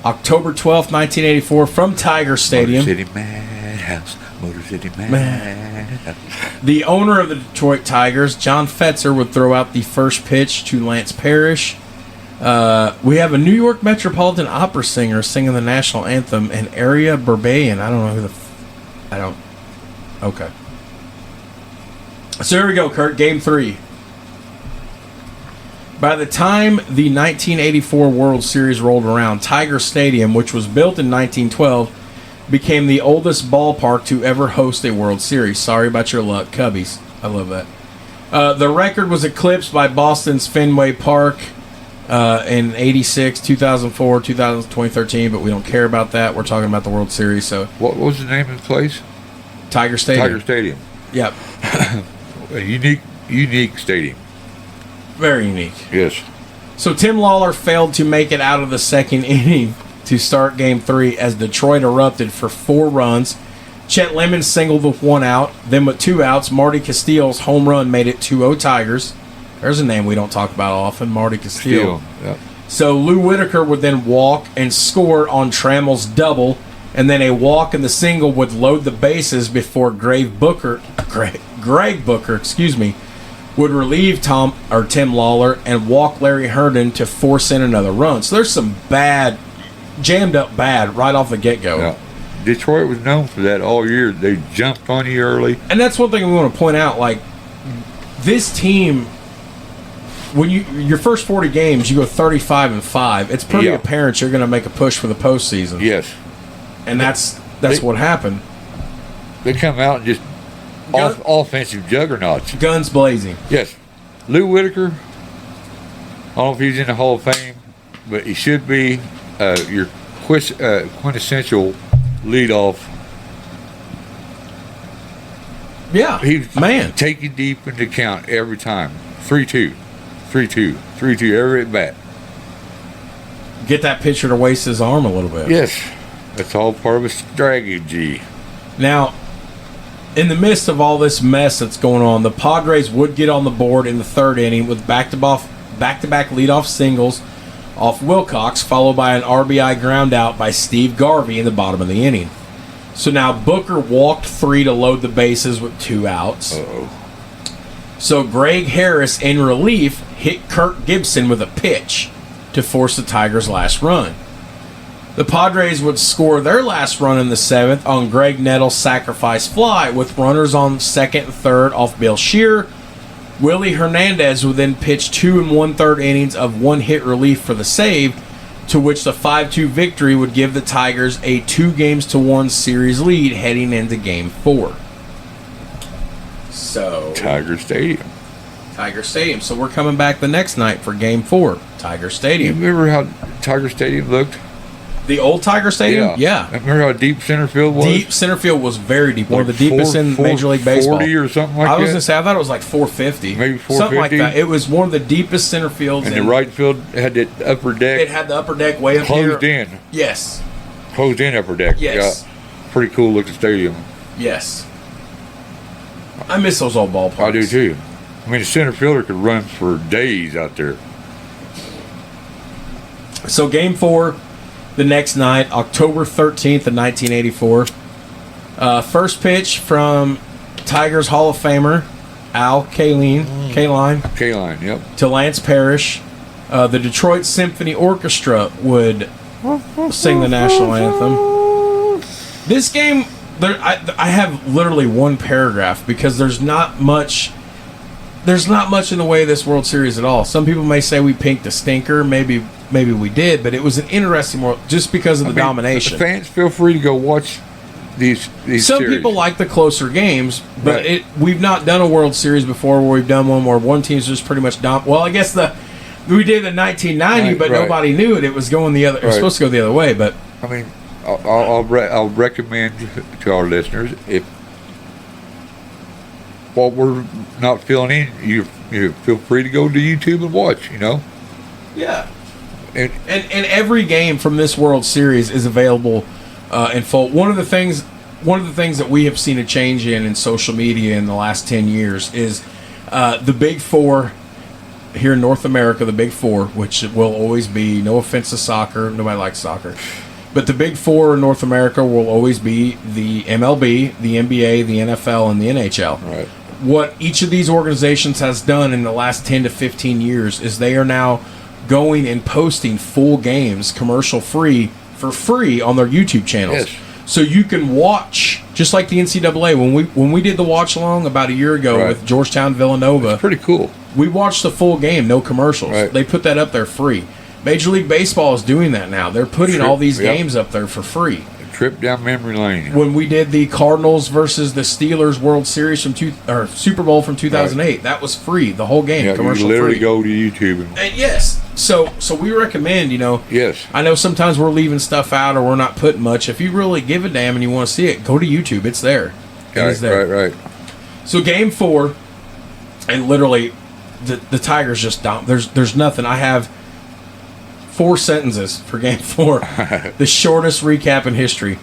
October 12th, 1984, from Tiger Stadium. Motor City Madhouse. Motor City Madhouse. The owner of the Detroit Tigers, John Fetzer, would throw out the first pitch to Lance Parrish. We have a New York Metropolitan Opera singer singing the national anthem, and Aria Berbayan. I don't know who okay. So here we go, Kurt. Game 3. By the time the 1984 World Series rolled around, Tiger Stadium, which was built in 1912, became the oldest ballpark to ever host a World Series. Sorry about your luck, Cubbies. I love that. The record was eclipsed by Boston's Fenway Park in 86, 2004, 2013, but we don't care about that. We're talking about the World Series. So, what was the name of the place? Tiger Stadium. Tiger Stadium. Yep. A unique unique stadium. Very unique. Yes. So Tim Lawler failed to make it out of the second inning to start Game 3 as Detroit erupted for 4 runs. Chet Lemon singled with 1 out. Then with 2 outs, Marty Castillo's home run made it 2-0 Tigers. There's a name we don't talk about often, Marty Castillo. Yep. So Lou Whitaker would then walk and score on Trammell's double, and then a walk and the single would load the bases before Greg Booker, would relieve Tim Lawler and walk Larry Herndon to force in another run. So there's some jammed up bad right off the get-go. Yeah. Detroit was known for that all year. They jumped on you early. And that's one thing we want to point out. Like, this team, when your first 40 games, you go 35-5. It's pretty apparent you're going to make a push for the postseason. Yes. And that's what happened. They come out and just offensive juggernauts. Guns blazing. Yes. Lou Whitaker, I don't know if he's in the Hall of Fame, but he should be your quintessential leadoff. Yeah. He's man. Taking deep into count every time. 3-2. 3-2. 3-2 every at bat. Get that pitcher to waste his arm a little bit. Yes. That's all part of a strategy. Now, in the midst of all this mess that's going on, the Padres would get on the board in the 3rd inning with back-to-back leadoff singles off Wilcox, followed by an RBI ground out by Steve Garvey in the bottom of the inning. So now Booker walked 3 to load the bases with 2 outs. Uh-oh. So Greg Harris, in relief, hit Kirk Gibson with a pitch to force the Tigers' last run. The Padres would score their last run in the 7th on Greg Nettles' sacrifice fly with runners on 2nd and 3rd off Bill Shear. Willie Hernandez would then pitch 2 1/3 innings of 1-hit relief for the save, to which the 5-2 victory would give the Tigers a 2-1 series lead heading into Game 4. So Tiger Stadium. So we're coming back the next night for Game 4, Tiger Stadium. You remember how Tiger Stadium looked? The old Tiger Stadium? Yeah. Remember how deep center field was? Deep center field was very deep. One of the Like deepest in Major League Baseball. 40 or something like that? I was going to say, I thought it was like 450. Maybe 450? Something like that. It was one of the deepest center fields. And the right field had that upper deck. It had the upper deck way up closed here. in. Yes. Closed in upper deck. Yes. Yeah. Pretty cool looking stadium. Yes. I miss those old ballparks. I do too. I mean, the center fielder could run for days out there. So Game 4, the next night, October 13th of 1984. First pitch from Tigers Hall of Famer Al Kaline, K-line, yep. to Lance Parrish. The Detroit Symphony Orchestra would sing the national anthem. This game, I have literally one paragraph because there's not much in the way of this World Series at all. Some people may say we pinked a stinker. Maybe we did, but it was an interesting world just because of the domination. Fans, feel free to go watch these Some series. people like the closer games, but Right. we've not done a World Series before where we've done one where one team's just pretty much well, I guess we did in 1990, but Right. nobody knew it. It was going the other. It was Right. supposed to go the other way, but I mean, I'll recommend to our listeners, if what we're not filling in, you feel free to go to YouTube and watch. yeah. And And every game from this World Series is available in full. One of the things that we have seen a change in social media in the last 10 years is the Big Four here in North America. The Big Four, which will always be, no offense to soccer, nobody likes soccer, but the Big Four in North America will always be the MLB, the NBA, the NFL, and the NHL. right. What each of these organizations has done in the last 10 to 15 years is they are now going and posting full games commercial free for free on their YouTube channels. Yes. So you can watch, just like the NCAA, when we did the watch along about a year ago Right. with Georgetown Villanova, Pretty cool. we watched the full game, no commercials. Right. They put that up there free. Major League Baseball is doing that now. They're putting all these games up there for free. Trip down memory lane. When we did the Cardinals versus the Steelers World Series or Super Bowl from 2008, that was free, the whole game, Yeah, commercial you literally free. go to YouTube And yes, so we recommend, yes. I know sometimes we're leaving stuff out or we're not putting much. If you really give a damn and you want to see it, go to YouTube. It's there. It is there. Right. So Game 4, And literally, the Tigers just don't. There's nothing. I have 4 sentences for Game 4. The shortest recap in history.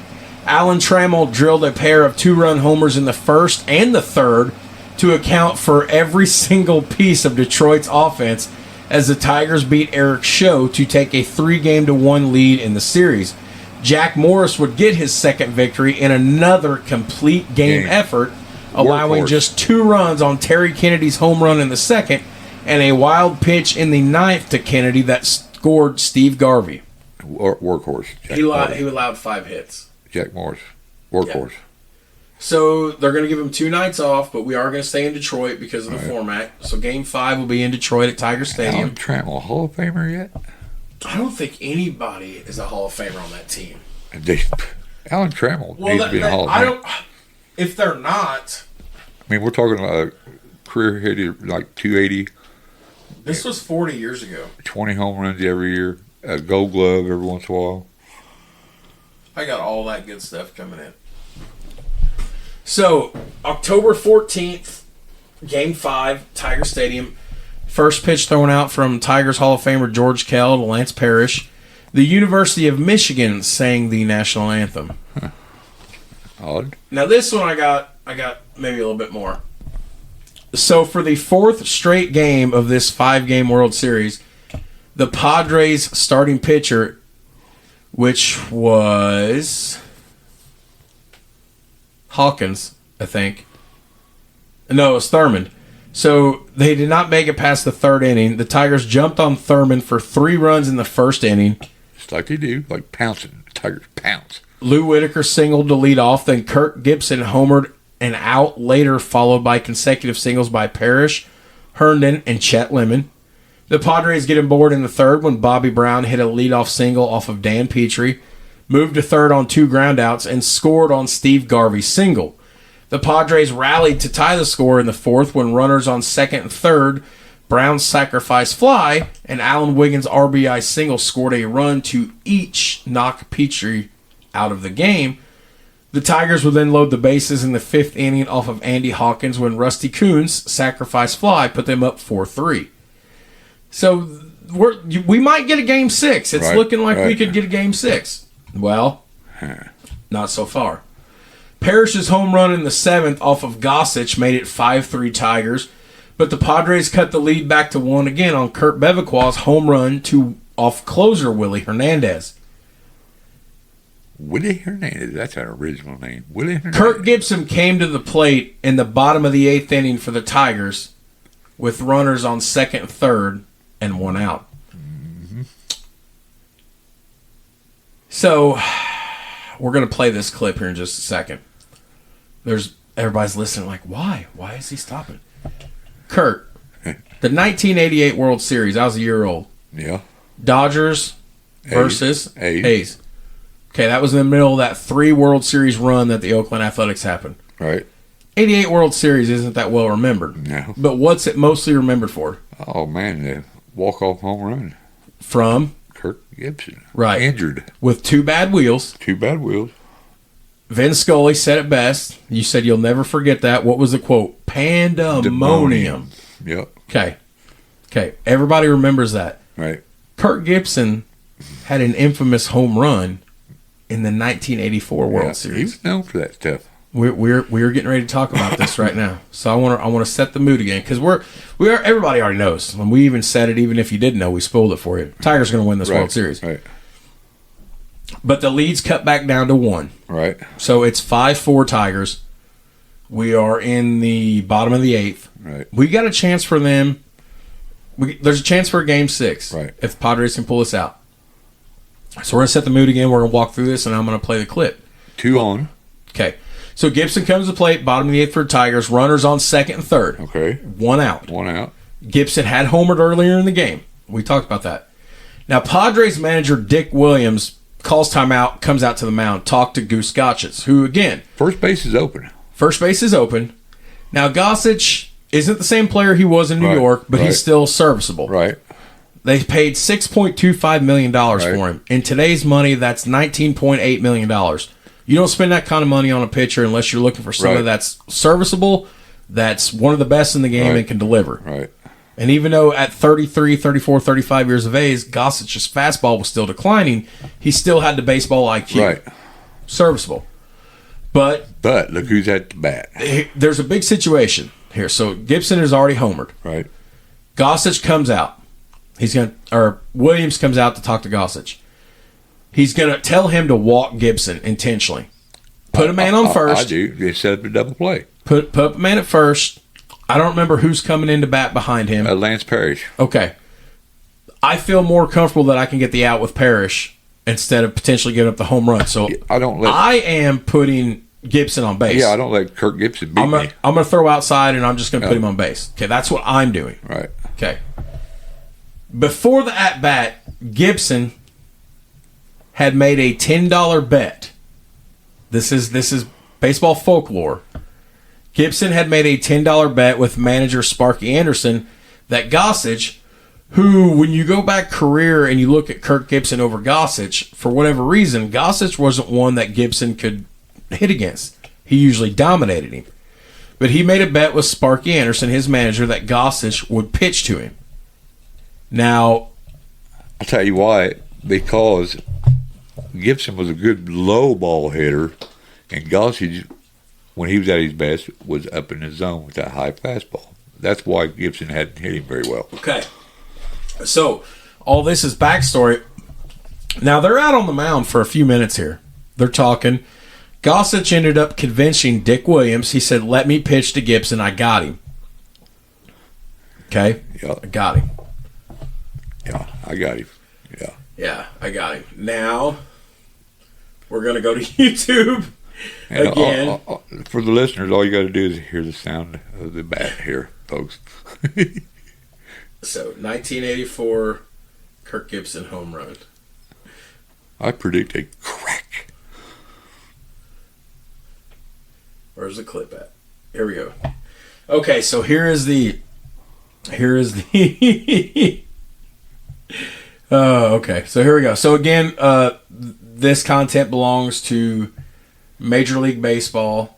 Alan Trammell drilled a pair of 2-run homers in the first and the third to account for every single piece of Detroit's offense as the Tigers beat Eric Show to take a 3-1 lead in the series. Jack Morris would get his second victory in another complete game effort, allowing just 2 runs on Terry Kennedy's home run in the second and a wild pitch in the ninth to Kennedy that scored Steve Garvey. Workhorse. He allowed 5 hits. Jack Morris. Workhorse. Yeah. So they're going to give him 2 nights off, but we are going to stay in Detroit because of the format. So Game 5 will be in Detroit at Tiger Stadium. Alan Trammell, Hall of Famer yet? I don't think anybody is a Hall of Famer on that team. Alan Trammell needs to be a Hall of Famer. If they're not... I mean, we're talking about a career hitter like 280. This was 40 years ago. 20 home runs every year. A gold glove every once in a while. I got all that good stuff coming in. So, October 14th, Game 5, Tiger Stadium. First pitch thrown out from Tigers Hall of Famer George Kell to Lance Parrish. The University of Michigan sang the national anthem. Odd. Now this one I got maybe a little bit more. So for the 4th straight game of this 5-game World Series, the Padres starting pitcher, which was Hawkins, I think. No, it was Thurman. So they did not make it past the 3rd inning. The Tigers jumped on Thurman for 3 runs in the 1st inning. Just like they do, like pouncing. The Tigers pounce. Lou Whitaker singled to lead off. Then Kirk Gibson homered and out later, followed by consecutive singles by Parrish, Herndon, and Chet Lemon. The Padres get aboard in the 3rd when Bobby Brown hit a leadoff single off of Dan Petrie, moved to 3rd on 2 groundouts, and scored on Steve Garvey's single. The Padres rallied to tie the score in the 4th when runners on 2nd and 3rd, Brown's sacrifice fly, and Alan Wiggins' RBI single scored a run to each knock Petrie out of the game. The Tigers would then load the bases in the 5th inning off of Andy Hawkins when Rusty Kuhn's sacrifice fly put them up 4-3. So we might get a Game 6. It's looking like we could get a Game 6. Well, not so far. Parrish's home run in the 7th off of Gossage made it 5-3 Tigers, but the Padres cut the lead back to 1 again on Kurt Bevilacqua's home run off closer Willie Hernandez. Willie Hernandez, that's an original name. Willie Hernandez. Kirk Gibson came to the plate in the bottom of the 8th inning for the Tigers with runners on 2nd and 3rd and 1 out. Mm-hmm. So, we're going to play this clip here in just a second. Everybody's listening like, why? Why is he stopping? Kurt, the 1988 World Series, I was a year old. Yeah. Dodgers versus A's. Okay, that was in the middle of that 3 World Series run that the Oakland Athletics happened. Right. 88 World Series isn't that well remembered. No. But what's it mostly remembered for? Oh, man, the walk-off home run. From? Kirk Gibson. Right. Injured. With 2 bad wheels. 2 bad wheels. Vin Scully said it best. You said you'll never forget that. What was the quote? Pandemonium. Yep. Okay. Everybody remembers that. Right. Kirk Gibson had an infamous home run in the 1984 World Series. He was known for that stuff. We're getting ready to talk about this right now. So I want to set the mood again because everybody already knows. When we even said it, even if you didn't know, we spoiled it for you. Tigers going to win this World Series. Right. But the lead's cut back down to 1. Right. So it's 5-4 Tigers. We are in the bottom of the 8th. Right. We got a chance for them. There's a chance for a Game 6. Right. If Padres can pull us out. So we're going to set the mood again. We're going to walk through this, and I'm going to play the clip. 2 on. Okay. So Gibson comes to plate, bottom of the 8th for the Tigers. Runners on 2nd and 3rd. Okay. 1 out. 1 out. Gibson had homered earlier in the game. We talked about that. Now, Padres manager Dick Williams calls timeout, comes out to the mound, talked to Goose Gossage, who, again... First base is open. First base is open. Now, Gossage isn't the same player he was in New York, but he's still serviceable. Right. They paid $6.25 million for him. In today's money, that's $19.8 million. You don't spend that kind of money on a pitcher unless you're looking for somebody that's serviceable, that's one of the best in the game and can deliver. Right. And even though at 33, 34, 35 years of age, Gossich's fastball was still declining, he still had the baseball IQ. Right. Serviceable. But look who's at the bat. There's a big situation here. So Gibson is already homered. Right. Gossich comes out. Williams comes out to talk to Gossich. He's going to tell him to walk Gibson intentionally. Put a man on first. I do. They set up a double play. Put a man at first. I don't remember who's coming in to bat behind him. Lance Parrish. Okay. I feel more comfortable that I can get the out with Parrish instead of potentially getting up the home run. So I am putting Gibson on base. Yeah, I don't let Kirk Gibson beat me. I'm going to throw outside, and I'm just going to put him on base. Okay, that's what I'm doing. Right. Okay. Before the at-bat, Gibson had made a $10 bet. This is baseball folklore. Gibson had made a $10 bet with manager Sparky Anderson that Gossich, who, when you go back career and you look at Kirk Gibson over Gossich, for whatever reason, Gossich wasn't one that Gibson could hit against. He usually dominated him. But he made a bet with Sparky Anderson, his manager, that Gossich would pitch to him. Now, I'll tell you why. Because Gibson was a good low ball hitter, and Gossage, when he was at his best, was up in the zone with that high fastball. That's why Gibson hadn't hit him very well. Okay. So, all this is backstory. Now, they're out on the mound for a few minutes here. They're talking. Gossage ended up convincing Dick Williams. He said, let me pitch to Gibson. I got him. Okay? Yeah. I got him. Yeah, I got him. Yeah. Yeah, I got him. Now, we're going to go to YouTube again. For the listeners, all you got to do is hear the sound of the bat here, folks. So, 1984 Kirk Gibson home run. I predict a crack. Where's the clip at? Here we go. Okay, so here is the okay, so here we go. So again, this content belongs to Major League Baseball.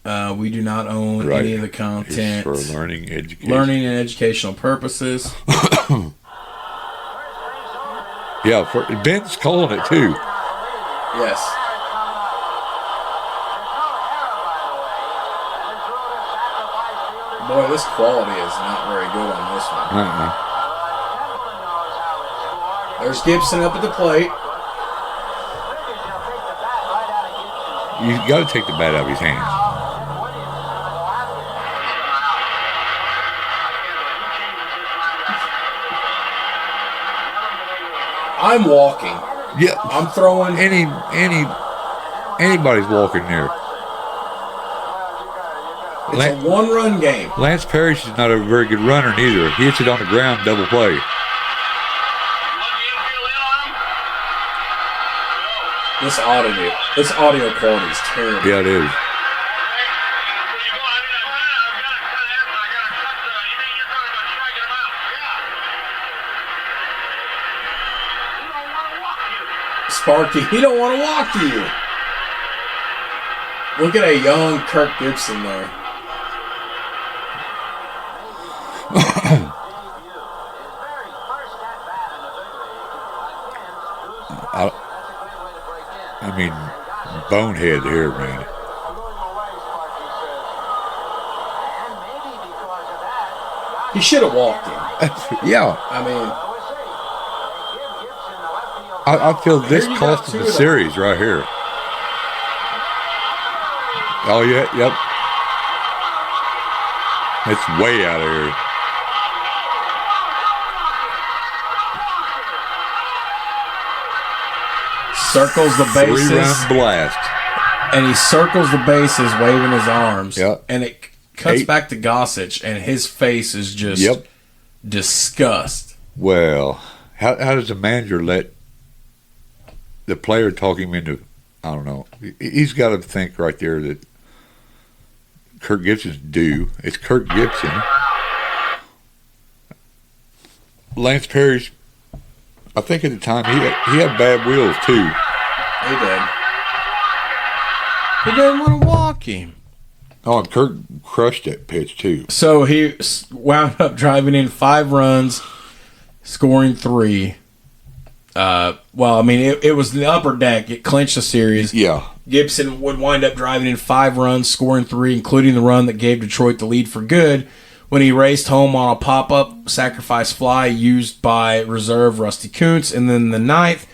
We do not own any of the content. It's for learning, education. Learning and educational purposes. Yeah, Ben's calling it too. Yes. Boy, this quality is not very good on this one. There's Gibson up at the plate. You got to take the bat out of his hands. I'm walking. Yeah, I'm throwing. Anybody's walking there. It's a one-run game. Lance Parrish is not a very good runner neither. He hits it on the ground, double play. This audio quality is terrible. Yeah, it is. Sparky, he don't want to walk to you. Look at a young Kirk Gibson there. I mean, bonehead here, man. He should have walked him. Yeah. I mean, I feel this cost him the series right here. Oh, yeah, yep. It's way out of here. Circles the bases. 3-run blast. And he circles the bases waving his arms. Yep. And it cuts back to Gossich, and his face is just disgust. Well, how does a manager let the player talk him into, I don't know. He's got to think right there that Kirk Gibson's due. It's Kirk Gibson. Lance Parrish, I think at the time, he had bad wheels too. He did. He didn't want to walk him. Oh, and Kirk crushed that pitch, too. So he wound up driving in 5 runs, scoring 3. It was the upper deck. It clinched the series. Yeah. Gibson would wind up driving in 5 runs, scoring 3, including the run that gave Detroit the lead for good when he raced home on a pop-up sacrifice fly used by reserve Rusty Kuntz. And then the 9th,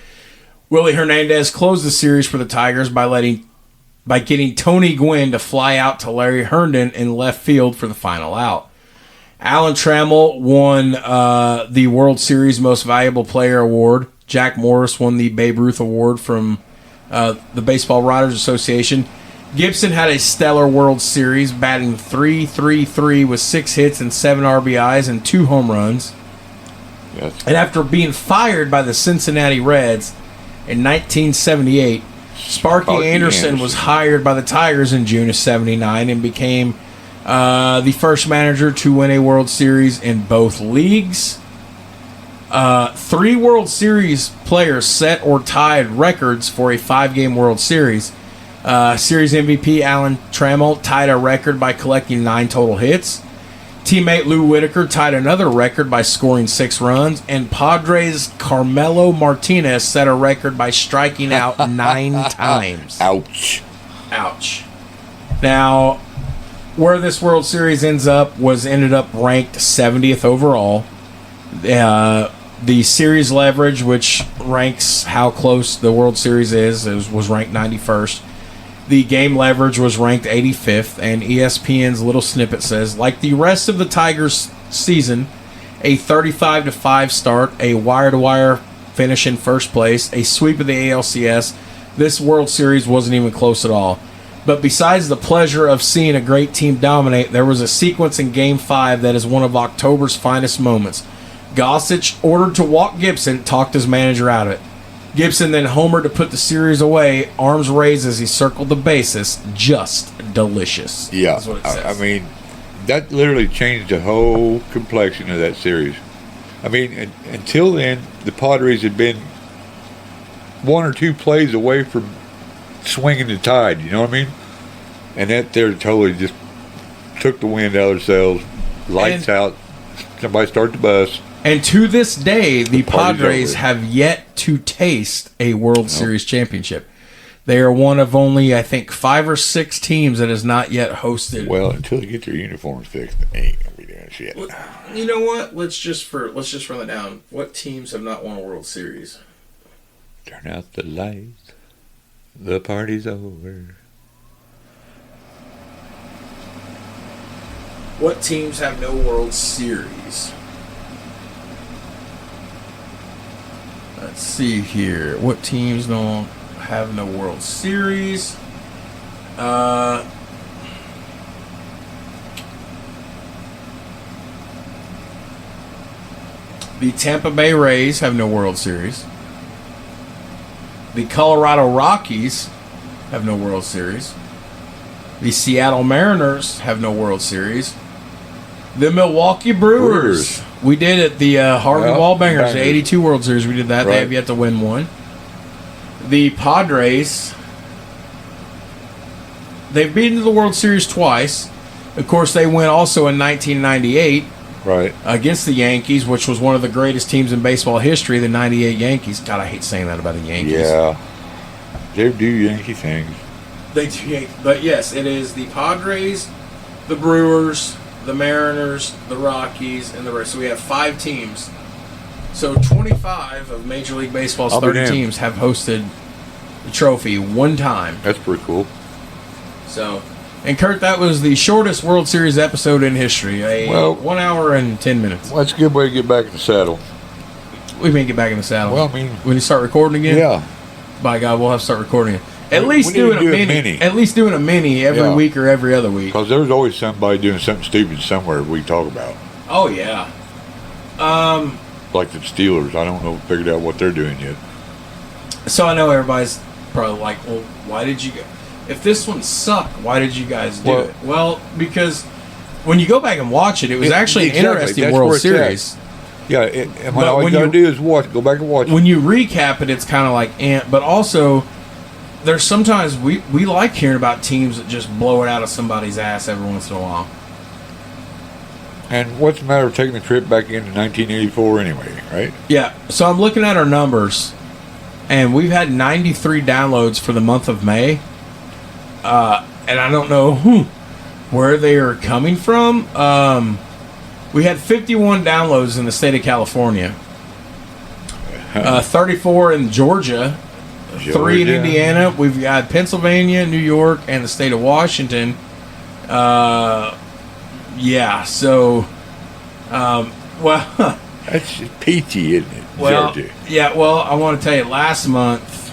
Willie Hernandez closed the series for the Tigers by getting Tony Gwynn to fly out to Larry Herndon in left field for the final out. Alan Trammell won the World Series Most Valuable Player Award. Jack Morris won the Babe Ruth Award from the Baseball Writers Association. Gibson had a stellar World Series, batting .333 with 6 hits and 7 RBIs and 2 home runs. Yes. And after being fired by the Cincinnati Reds in 1978, Sparky Anderson was hired by the Tigers in June of '79 and became the first manager to win a World Series in both leagues. 3 World Series players set or tied records for a 5-game World Series. Series MVP Alan Trammell tied a record by collecting 9 total hits. Teammate Lou Whitaker tied another record by scoring 6 runs. And Padres' Carmelo Martinez set a record by striking out 9 times. Ouch. Now, where this World Series ended up ranked 70th overall. The series leverage, which ranks how close the World Series was ranked 91st. The game leverage was ranked 85th, and ESPN's little snippet says, like the rest of the Tigers' season, a 35-5 start, a wire-to-wire finish in first place, a sweep of the ALCS, this World Series wasn't even close at all. But besides the pleasure of seeing a great team dominate, there was a sequence in Game 5 that is one of October's finest moments. Gossage, ordered to walk Gibson, talked his manager out of it. Gibson then homered to put the series away, arms raised as he circled the bases. Just delicious. Yeah, That's what it says. I mean, that literally changed the whole complexion of that series. I mean, until then, the Padres had been 1 or 2 plays away from swinging the tide, you know what I mean? And that there totally just took the wind out of themselves. Lights out. Somebody start the bus. And to this day, the Padres have yet to taste a World Series championship. They are one of only, I think, 5 or 6 teams that has not yet hosted. Well, until they get their uniforms fixed, they ain't gonna be doing shit. You know what? Let's just run it down. What teams have not won a World Series? Turn out the lights. The party's over. What teams have no World Series? Let's see here. What teams don't have no World Series? The Tampa Bay Rays have no World Series. The Colorado Rockies have no World Series. The Seattle Mariners have no World Series. The Milwaukee Brewers. We did it. The Harvey Wallbangers, the 82 World Series. We did that. Right. They have yet to win one. The Padres. They've been to the World Series twice. Of course, they went also in 1998. Right. Against the Yankees, which was one of the greatest teams in baseball history, the 98 Yankees. God, I hate saying that about the Yankees. Yeah. They do Yankee things. They do. But yes, it is the Padres, the Brewers, the Mariners, the Rockies, and the rest. So we have 5 teams. So 25 of Major League Baseball's 30 teams have hosted the trophy one time. That's pretty cool. So, and Kurt, that was the shortest World Series episode in history. 1 hour and 10 minutes. Well, that's a good way to get back in the saddle. We may get back in the saddle. Well, I mean, when you start recording again? Yeah. By God, we'll have to start recording it. At least doing a mini. At least doing a mini every week or every other week. Because there's always somebody doing something stupid somewhere we talk about. Oh, yeah. Like the Steelers. I don't know, figured out what they're doing yet. So I know everybody's probably like, well, why did you go? If this one sucked, why did you guys do it? Well, because when you go back and watch it, it was actually an interesting World Series. Yeah, and all you got to do is go back and watch it. When you recap it, it's kind of like, but also, there's sometimes we like hearing about teams that just blow it out of somebody's ass every once in a while. And what's the matter with taking the trip back into 1984 anyway, right? Yeah. So I'm looking at our numbers, and we've had 93 downloads for the month of May. And I don't know where they are coming from. We had 51 downloads in the state of California. 34 in Georgia. 3 in Indiana. We've got Pennsylvania, New York, and the state of Washington. Yeah, so, well... That's peachy, isn't it, Georgia? Yeah, well, I want to tell you, last month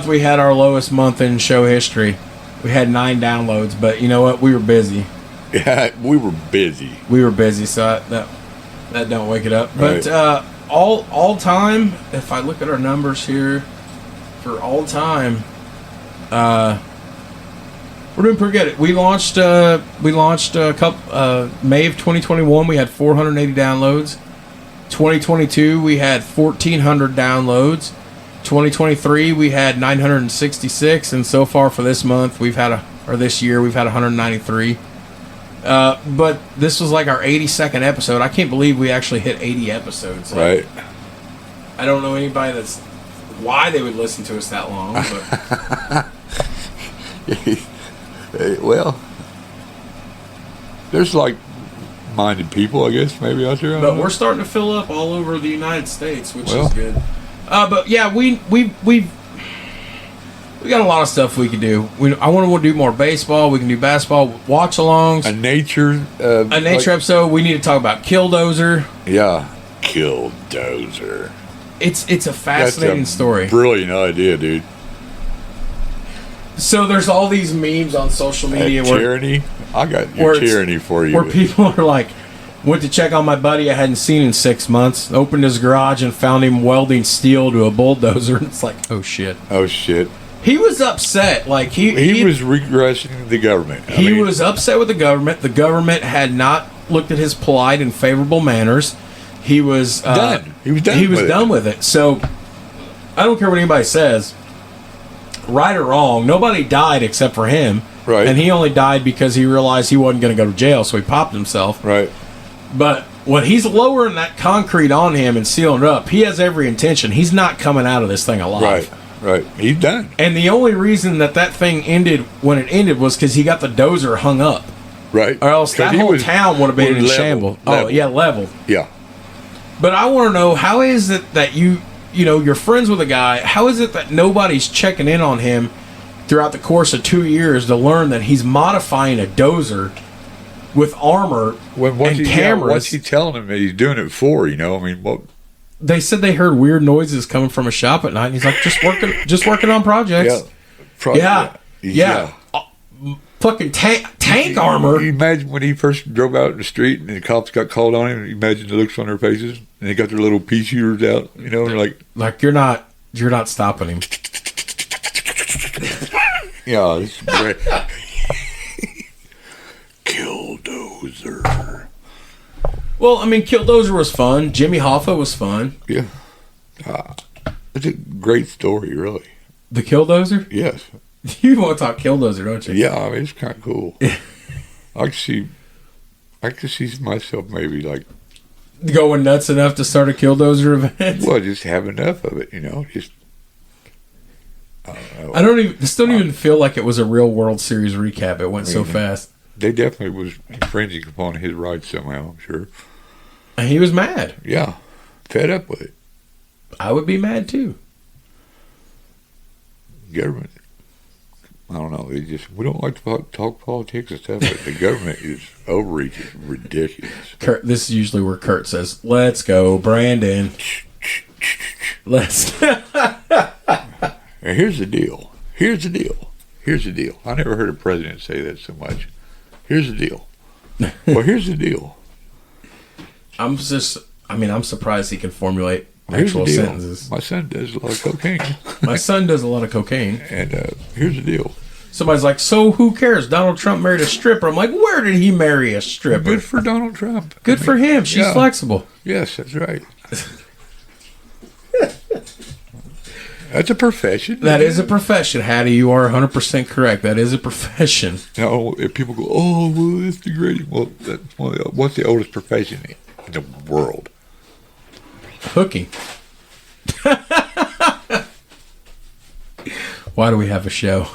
we had our lowest month in show history. We had 9 downloads, but you know what? We were busy. Yeah, we were busy. We were busy, so that don't wake it up. But all time, if I look at our numbers here, for all time, we're doing pretty good. We launched a couple May of 2021. We had 480 downloads. 2022 we had 1,400 downloads. 2023 we had 966, and so far for this month this year we've had 193. But this was like our 82nd episode. I can't believe we actually hit 80 episodes. Right. I don't know anybody that's why they would listen to us that long. But. Well, there's like-minded people, I guess, maybe out there. But we're starting to fill up all over the United States, which is good. But yeah, we got a lot of stuff we can do. I want to do more baseball. We can do basketball, watch-alongs. A nature episode. We need to talk about Killdozer. Yeah, Killdozer. It's a fascinating story. Brilliant idea, dude. So there's all these memes on social media where tyranny. I got your tyranny for you. Where people are like, went to check on my buddy I hadn't seen in 6 months. Opened his garage and found him welding steel to a bulldozer. It's like, oh shit. Oh shit. He was upset. Like he was regressing the government. He was upset with the government. The government had not looked at his polite and favorable manners. He was done. He was done with it. So I don't care what anybody says. Right or wrong, nobody died except for him. Right. And he only died because he realized he wasn't going to go to jail, so he popped himself. Right. But when he's lowering that concrete on him and sealing it up, he has every intention. He's not coming out of this thing alive. Right. He's done. And the only reason that thing ended when it ended was because he got the dozer hung up. Right. Or else that whole town would have been in shambles. Oh, yeah, leveled. Yeah. But I want to know, how is it that you're friends with a guy, how is it that nobody's checking in on him throughout the course of 2 years to learn that he's modifying a dozer with armor and cameras? What's he telling him that he's doing it for? I mean, what? They said they heard weird noises coming from a shop at night, and he's like, just working on projects. Yeah. Fucking tank armor. You imagine when he first drove out in the street and the cops got called on him, you imagine the looks on their faces, and they got their little pea shooters out, and they're like you're not stopping him. Yeah, this is great. Killdozer. Well, I mean, Killdozer was fun. Jimmy Hoffa was fun. Yeah. It's a great story, really. The Killdozer? Yes. You want to talk Killdozer, don't you? Yeah, I mean, it's kind of cool. I could see myself maybe going nuts enough to start a Killdozer event. Well, just have enough of it, Just I don't even feel like it was a real World Series recap. It went so fast. They definitely was infringing upon his rights somehow, I'm sure. And he was mad. Yeah, fed up with it. I would be mad too. Government. I don't know. We don't like to talk politics and stuff, but the government is overreach. It's ridiculous. Kurt, this is usually where Kurt says, "Let's go, Brandon." Let's. Here's the deal. I never heard a president say that so much. Here's the deal. Well, here's the deal. I'm surprised he can formulate actual sentences. My son does a lot of cocaine. And here's the deal. Somebody's like, so who cares? Donald Trump married a stripper. I'm like, where did he marry a stripper? Good for Donald Trump. Good for him. She's flexible. Yes, that's right. That's a profession. That is a profession, Hattie. You are 100% correct. That is a profession. Now, if people go, oh, well, it's degrading. Well, what's the oldest profession in the world? Hooking. Why do we have a show?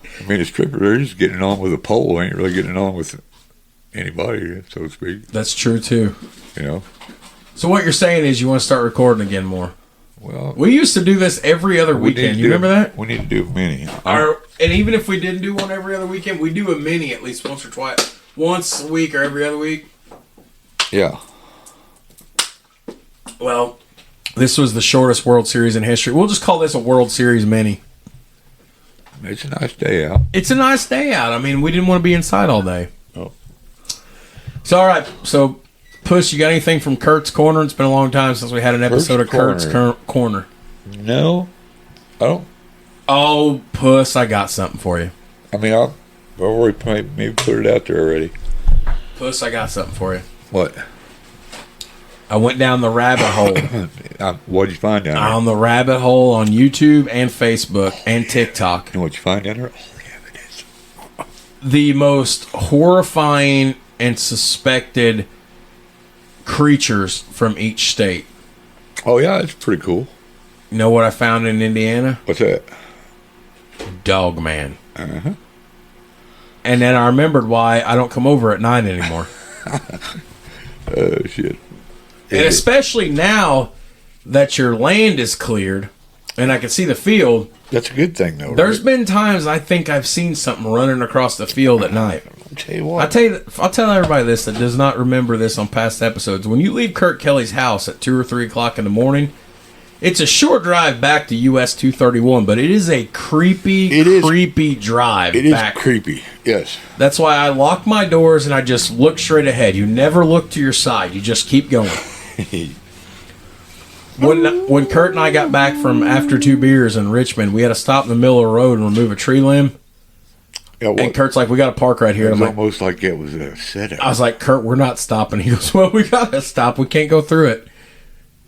I mean, a stripper, they're just getting on with a pole. Ain't really getting on with anybody, so to speak. That's true, too. You know? So what you're saying is you want to start recording again more. Well, we used to do this every other weekend. You remember that? We need to do a mini. And even if we didn't do one every other weekend, we do a mini at least once or twice. Once a week or every other week. Yeah. Well, this was the shortest World Series in history. We'll just call this a World Series mini. It's a nice day out. It's a nice day out. I mean, we didn't want to be inside all day. Oh. So, all right. So, Puss, you got anything from Kurt's Corner? It's been a long time since we had an episode of Kurt's Corner. No, I don't. Oh, Puss, I got something for you. I mean, I've already maybe put it out there already. Puss, I got something for you. What? I went down the rabbit hole. What'd you find down there? On the rabbit hole on YouTube and Facebook and TikTok. And what'd you find down there? Oh, yeah, it is. The most horrifying and suspected creatures from each state. Oh, yeah, it's pretty cool. You know what I found in Indiana? What's that? Dogman. Uh-huh. And then I remembered why I don't come over at night anymore. Oh, shit. And especially now that your land is cleared and I can see the field. That's a good thing, though. There's right? been times I think I've seen something running across the field at night. I'll tell you what. I'll tell everybody this that does not remember this on past episodes. When you leave Kurt Kelly's house at 2 or 3 o'clock in the morning, it's a short drive back to US 231, but it is a creepy drive back. It is creepy, yes. That's why I lock my doors and I just look straight ahead. You never look to your side. You just keep going. When Kurt and I got back from after 2 beers in Richmond, we had to stop in the middle of the road and remove a tree limb. Yeah, and Kurt's like, we got to park right here. It was I'm like, almost like it was a setup. I was like, Kurt, we're not stopping. He goes, well, we got to stop. We can't go through it.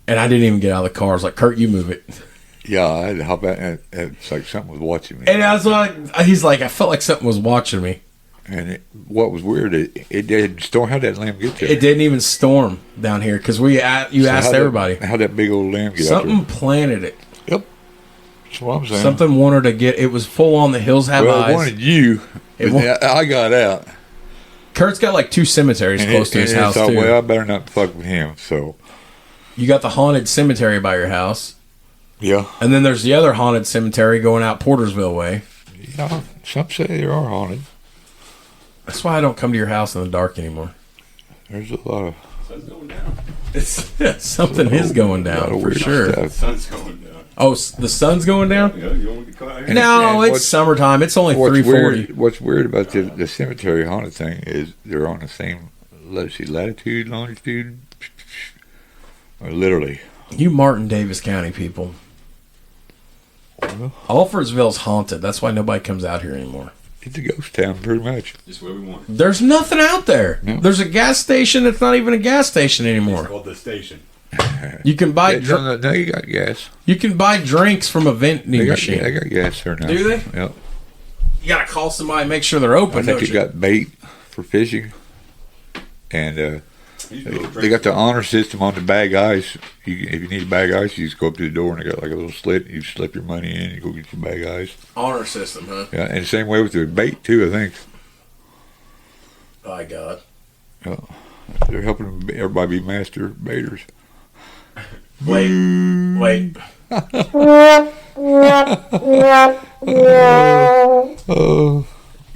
And I didn't even get out of the car. I was like, Kurt, you move it. Yeah, I had to hop out, and it's like something was watching me. And I was like, he's like, I felt like something was watching me. And what was weird, it didn't storm. How'd that lamb get there? It didn't even storm down here because you asked everybody. How'd that big old lamb get Something out there? planted it. Yep. That's what I'm saying. Something wanted to get. It was full on the hills have eyes. It wanted you. I got out. Kurt's got like 2 cemeteries close to his house too. too. Well, I better not fuck with him. So you got the haunted cemetery by your house. Yeah. And then there's the other haunted cemetery going out Portersville way. Yeah, some say they are haunted. That's why I don't come to your house in the dark anymore. There's a lot of... Sun's going down. Something is going down for sure. The sun's going down. Oh, the sun's going down? Yeah, you don't want to be caught here. No, it's summertime. It's only 3:40. What's weird about the cemetery haunted thing is they're on the same, let's see, latitude, longitude, or literally. You Martin Davis County people. Alfordsville's haunted. That's why nobody comes out here anymore. It's a ghost town, pretty much. Just where we want it. There's nothing out there. No. There's a gas station that's not even a gas station anymore. It's called the station. You can buy no, you got gas. You can buy drinks from a vending machine. They got gas there now. Do they? Yep. You gotta call somebody and make sure they're open. I think you got bait for fishing, and they got the honor system on the bag ice. If you need a bag ice, you just go up to the door and they got like a little slit. You slip your money in, you go get your bag ice. Honor system, huh? Yeah, and the same way with the bait too. I think. By God. Yeah, they're helping everybody be master baiters. Wait. You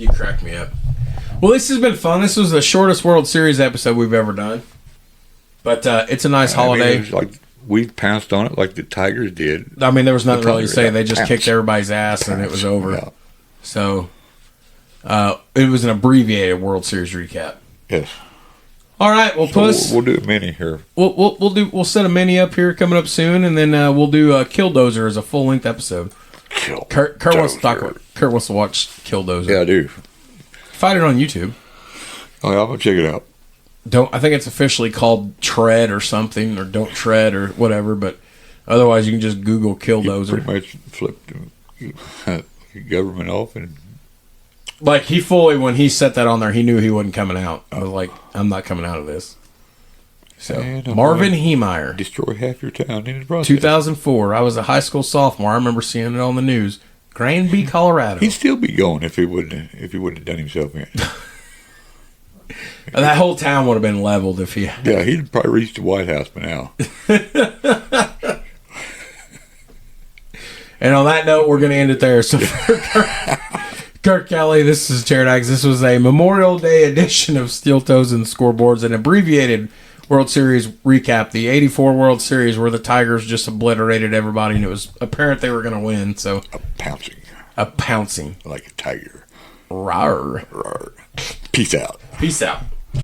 cracked me up. Well, this has been fun. This was the shortest World Series episode we've ever done. But it's a nice holiday. It was like we pounced on it like the Tigers did. I mean, there was nothing really to say. They just kicked everybody's ass and it was over. Yeah. So it was an abbreviated World Series recap. Yes. All right, well, Puss. We'll do a mini here. We'll set a mini up here coming up soon, and then we'll do Killdozer as a full length episode. Kurt wants to talk about. Kurt wants to watch Killdozer. Yeah, I do. Find it on YouTube. Oh, yeah, I'm gonna check it out. I think it's officially called Tread or something, or Don't Tread or whatever. But Otherwise, you can just Google Killdozer. Pretty much flipped the government off. And like, he fully, when he set that on there, he knew he wasn't coming out. I was like, I'm not coming out of this. So, Marvin Heemeyer. Destroy half your town in the process. 2004. I was a high school sophomore. I remember seeing it on the news. Granby, Colorado. He'd still be going if he wouldn't have done himself in. That whole town would have been leveled if he. Yeah, he'd probably reached the White House by now. And on that note, we're going to end it there. So, for Kirk Kelly, this is Jared Aggs. This was a Memorial Day edition of Steel Toes and Scoreboards, an abbreviated World Series recap. The 84 World Series where the Tigers just obliterated everybody, and it was apparent they were going to win. So A pouncing. Like a tiger. Rawr. Rawr. Peace out. Peace out.